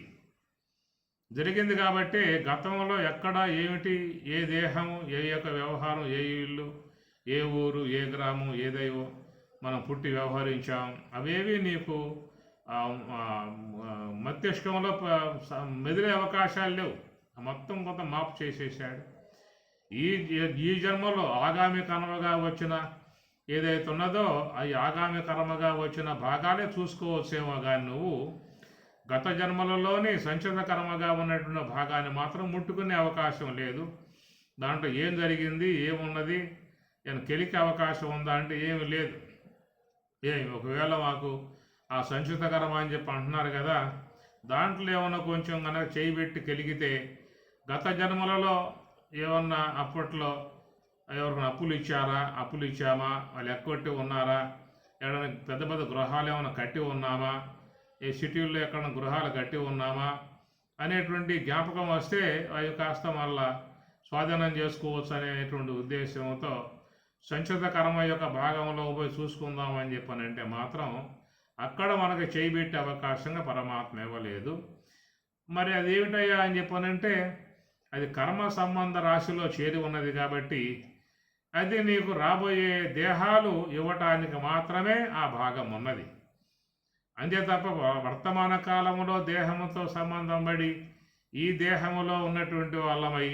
కాబట్టి గతంలో ఎక్కడ ఏమిటి, ఏ దేహము, ఏ యొక్క వ్యవహారం, ఏ ఇల్లు, ఏ ఊరు, ఏ గ్రామం, ఏ దైవం మనం పుట్టి వ్యవహరించాం, అవేవి నీకు మస్తిష్కంలో మెదిలే అవకాశాలు లేవు. మొత్తం కొంత మాపు చేసేసాడు. ఈ జన్మలో ఆగామి కర్మగా వచ్చిన ఏదైతే ఉన్నదో అవి ఆగామి కర్మగా వచ్చిన భాగాలే చూసుకోవచ్చేమో కానీ నువ్వు గత జన్మలలోని సంచిత కర్మగా ఉన్నటువంటి భాగాన్ని మాత్రం ముట్టుకునే అవకాశం లేదు. దాంట్లో ఏం జరిగింది, ఏమున్నది, నేను కెలికే అవకాశం ఉందా అంటే ఏమి లేదు. ఒకవేళ మాకు ఆ సంచిత కర్మ అని చెప్పి అంటున్నారు కదా, దాంట్లో ఏమన్నా కొంచెం కనుక చేయిబెట్టి కెలిగితే గత జన్మలలో ఏమన్నా అప్పట్లో ఎవరికైనా అప్పులు ఇచ్చామా, వాళ్ళు ఎక్కొట్టి ఉన్నారా, ఏమైనా పెద్ద పెద్ద గృహాలు ఏమైనా కట్టి ఉన్నామా, ఏ సిటీల్లో ఎక్కడైనా గృహాలు కట్టి ఉన్నామా అనేటువంటి జ్ఞాపకం వస్తే అవి కాస్త మళ్ళా స్వాధీనం చేసుకోవచ్చు అనేటువంటి ఉద్దేశంతో సంచిత కర్మ యొక్క భాగంలో పోయి చూసుకుందామని చెప్పనంటే మాత్రం అక్కడ మనకు చేయబెట్టే అవకాశంగా పరమాత్మ ఇవ్వలేదు. మరి అదేమిటయ్యా అని చెప్పనంటే అది కర్మ సంబంధ రాశిలో చేరి ఉన్నది కాబట్టి అది నీకు రాబోయే దేహాలు ఇవ్వటానికి మాత్రమే ఆ భాగం ఉన్నది. అంతే తప్ప వర్తమాన కాలంలో దేహముతో సంబంధం పడి ఈ దేహములో ఉన్నటువంటి వాళ్ళమై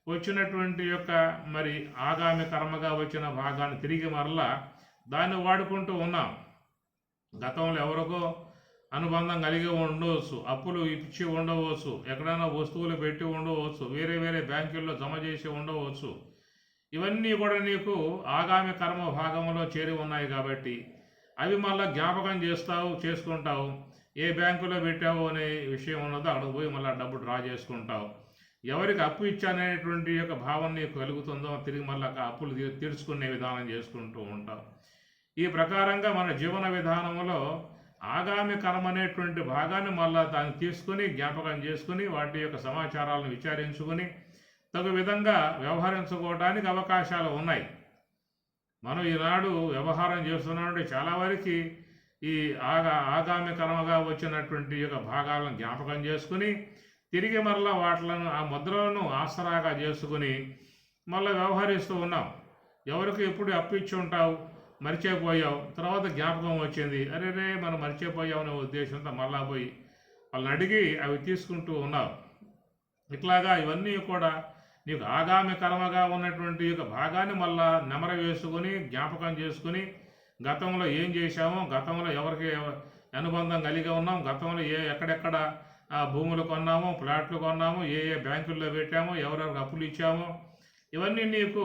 వచ్చినటువంటి యొక్క మరి ఆగామి కర్మగా వచ్చిన భాగాన్ని తిరిగి మరలా దాన్ని వాడుకుంటూ ఉన్నాం. గతంలో ఎవరికో అనుబంధం కలిగి ఉండవచ్చు, అప్పులు ఇచ్చి ఉండవచ్చు, ఎక్కడైనా వస్తువులు పెట్టి ఉండవచ్చు, వేరే బ్యాంకుల్లో జమ చేసి ఉండవచ్చు. ఇవన్నీ కూడా నీకు ఆగామి కర్మ భాగంలో చేరి ఉన్నాయి కాబట్టి అవి మళ్ళీ జ్ఞాపకం చేసుకుంటావు. ఏ బ్యాంకులో పెట్టావు అనే విషయం ఉన్నదో అక్కడ పోయి మళ్ళీ డబ్బు డ్రా చేసుకుంటావు. ఎవరికి అప్పు ఇచ్చానేటువంటి యొక్క భావన నీకు కలుగుతుందో తిరిగి మళ్ళీ అప్పులు తీర్చుకునే విధానం చేసుకుంటూ ఉంటావు. ఈ ప్రకారంగా మన జీవన విధానంలో ఆగామి కర్మ అనేటువంటి భాగాన్ని మళ్ళా దాన్ని తీసుకుని జ్ఞాపకం చేసుకుని వాటి యొక్క సమాచారాలను విచారించుకుని తగు విధంగా వ్యవహరించుకోవడానికి అవకాశాలు ఉన్నాయి. మనం ఈనాడు వ్యవహారం చేస్తున్నామంటే చాలా వరకు ఈ ఆగామి కర్మగా వచ్చినటువంటి యొక్క భాగాలను జ్ఞాపకం చేసుకుని తిరిగి మరలా వాటిలను ఆ ముద్రలను ఆసరాగా చేసుకుని మళ్ళీ వ్యవహరిస్తూ ఉన్నాం. ఎవరికి ఎప్పుడు అప్పు ఇచ్చి ఉంటావు, మర్చిపోయావు, తర్వాత జ్ఞాపకం వచ్చింది, అరే మనం మర్చిపోయావు అనే ఉద్దేశంతో మళ్ళా పోయి వాళ్ళని అడిగి అవి తీసుకుంటూ ఉన్నావు. ఇట్లాగా ఇవన్నీ కూడా నీకు ఆగామి కర్మగా ఉన్నటువంటి యొక్క భాగాన్ని మళ్ళా నెమర వేసుకుని జ్ఞాపకం చేసుకుని గతంలో ఏం చేశామో, గతంలో ఎవరికి అనుబంధం కలిగి ఉన్నాం, గతంలో ఎక్కడెక్కడ భూములు కొన్నామో, ప్లాట్లు కొన్నామో, ఏ బ్యాంకుల్లో పెట్టామో, ఎవరెవరికి అప్పులు ఇచ్చామో, ఇవన్నీ నీకు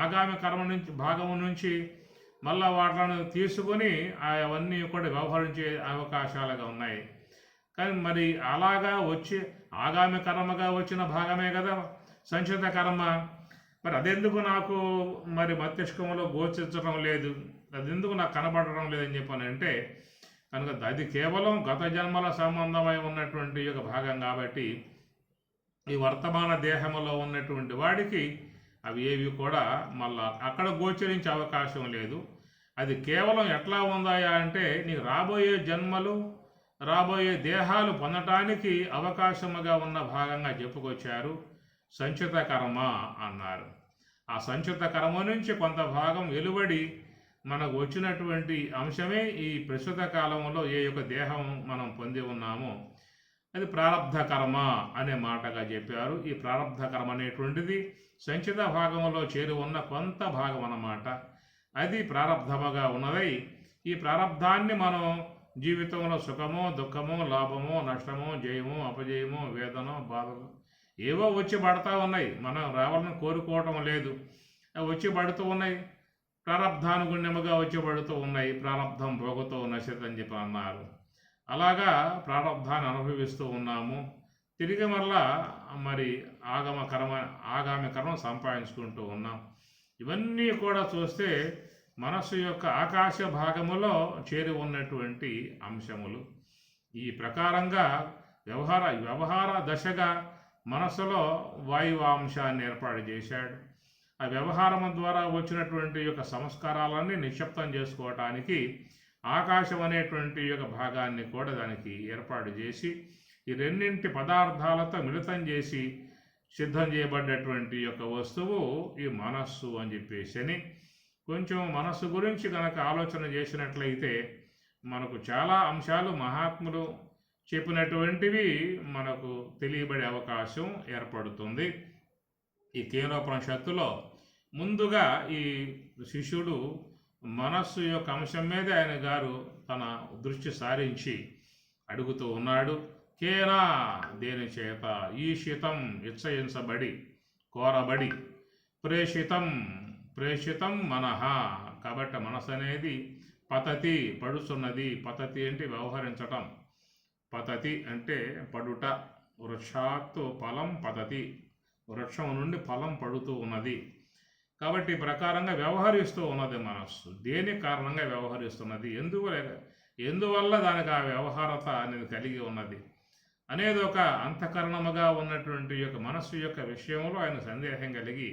ఆగామి కర్మ నుంచి భాగం నుంచి మళ్ళా వాటిని తీసుకొని అవన్నీ కూడా వ్యవహరించే అవకాశాలుగా ఉన్నాయి. కానీ మరి అలాగా వచ్చి ఆగామి కర్మగా వచ్చిన భాగమే కదా సంచిత కర్మ. మరి అదెందుకు నాకు మరి మస్తిష్కంలో గోచరించడం లేదు, అదెందుకు నాకు కనబడడం లేదని చెప్పానంటే కనుక అది కేవలం గత జన్మల సంబంధమై ఉన్నటువంటి యొక్క భాగం కాబట్టి ఈ వర్తమాన దేహంలో ఉన్నటువంటి వాడికి అవి ఏవి కూడా మళ్ళా అక్కడ గోచరించే అవకాశం లేదు. అది కేవలం ఎట్లా ఉందాయా అంటే నీకు రాబోయే జన్మలు, రాబోయే దేహాలు పొందటానికి అవకాశముగా ఉన్న భాగంగా చెప్పుకొచ్చారు. సంచిత కర్మ అన్నారు. ఆ సంచిత కర్మ నుంచి కొంత భాగం వెలువడి మనకు వచ్చినటువంటి అంశమే ఈ ప్రస్తుత కాలంలో ఏ యొక్క దేహం మనం పొంది ఉన్నామో అది ప్రారబ్ధ కర్మ అనే మాటగా చెప్పారు. ఈ ప్రారబ్ధ కర్మ అనేటువంటిది సంచిత భాగంలో చేరి ఉన్న కొంత భాగం అన్నమాట. అది ప్రారబ్ధముగా ఉన్నదై ఈ ప్రారబ్ధాన్ని మనం జీవితంలో సుఖమో, దుఃఖమో, లాభమో, నష్టమో, జయమో, అపజయమో, వేదనో, బాధలో ఏవో వచ్చి పడతా ఉన్నాయి. మనం రావాలని కోరుకోవటం లేదు, వచ్చి పడుతూ ఉన్నాయి. ప్రారబ్ధానుగుణ్యముగా వచ్చి పడుతూ ఉన్నాయి. ప్రారబ్ధం భోగుతూ నశిత అని చెప్పి అన్నారు. అలాగా ప్రారబ్ధాన్ని అనుభవిస్తూ ఉన్నాము. తిరిగి మళ్ళా మరి ఆగామి కర్మ సంపాదించుకుంటూ ఉన్నాం. ఇవన్నీ కూడా చూస్తే మనస్సు యొక్క ఆకాశ భాగములో చేరి ఉన్నటువంటి అంశములు. ఈ ప్రకారంగా వ్యవహార దశగా మనస్సులో వాయువాంశాన్ని ఏర్పాటు చేశాడు. ఆ వ్యవహారం ద్వారా వచ్చినటువంటి యొక్క సంస్కారాలన్నీ నిక్షిప్తం చేసుకోవటానికి ఆకాశం అనేటువంటి యొక్క భాగాన్ని కూడా దానికి ఏర్పాటు చేసి ఈ రెండింటి పదార్థాలతో మిళితం చేసి సిద్ధం చేయబడ్డటువంటి యొక్క వస్తువు ఈ మనస్సు అని చెప్పేసి కొంచెం మనస్సు గురించి కనుక ఆలోచన చేసినట్లయితే మనకు చాలా అంశాలు మహాత్ములు చెప్పినటువంటివి మనకు తెలియబడే అవకాశం ఏర్పడుతుంది. ఈ కేనోపనిషత్తులో ముందుగా ఈ శిష్యుడు మనస్సు యొక్క అంశం మీద ఆయన గారు తన దృష్టి సారించి అడుగుతూ ఉన్నాడు. కేనా దేని చేత ఈషితం ఇచ్చయించబడి కోరబడి ప్రేషితం మనః కాబట్టి మనసు అనేది పతతి పడుతున్నది. పతతి అంటే వ్యవహరించటం, పతతి అంటే పడుట. వృక్షాత్తు ఫలం పతతి, వృక్షం నుండి ఫలం పడుతూ ఉన్నది. కాబట్టి ప్రకారంగా వ్యవహరిస్తూ ఉన్నది మనస్సు. దేని కారణంగా వ్యవహరిస్తున్నది, ఎందువల్ల దానికి ఆ వ్యవహారత అనేది కలిగి ఉన్నది అనేది ఒక అంతఃకరణముగా ఉన్నటువంటి యొక్క మనస్సు యొక్క విషయంలో ఆయన సందేహం కలిగి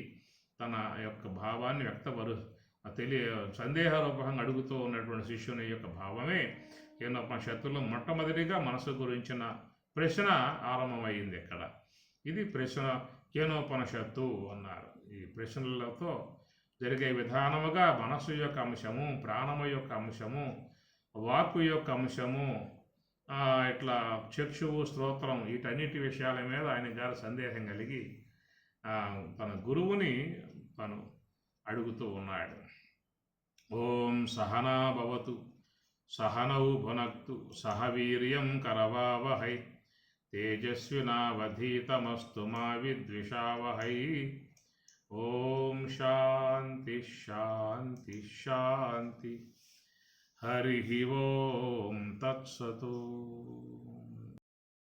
తన యొక్క భావాన్ని సందేహ రూపంగా అడుగుతూ ఉన్నటువంటి శిష్యుని యొక్క భావమే కేనోపనిషత్తులో మొట్టమొదటిగా మనస్సు గురించిన ప్రశ్న ఆరంభమైంది. ఇక్కడ ఇది ప్రశ్న కేనోపనిషత్తు అన్నారు. ఈ ప్రశ్నలతో జరిగే విధానముగా మనస్సు యొక్క అంశము, ప్రాణము యొక్క అంశము, వాక్కు యొక్క అంశము, ఇట్లా చక్షువు, స్తోత్రం వీటన్నిటి విషయాల మీద ఆయన గారు సందేహం కలిగి తన గురువుని తను అడుగుతూ ఉన్నాడు. ఓం సహనా భవతు సహనౌ భునక్తు సహ వీర్యం కరవావహై తేజస్వినావధీతమస్తు మా విద్విషావహై. ఓం శాంతి శాంతి శాంతి. హరి ఓం తత్సతు.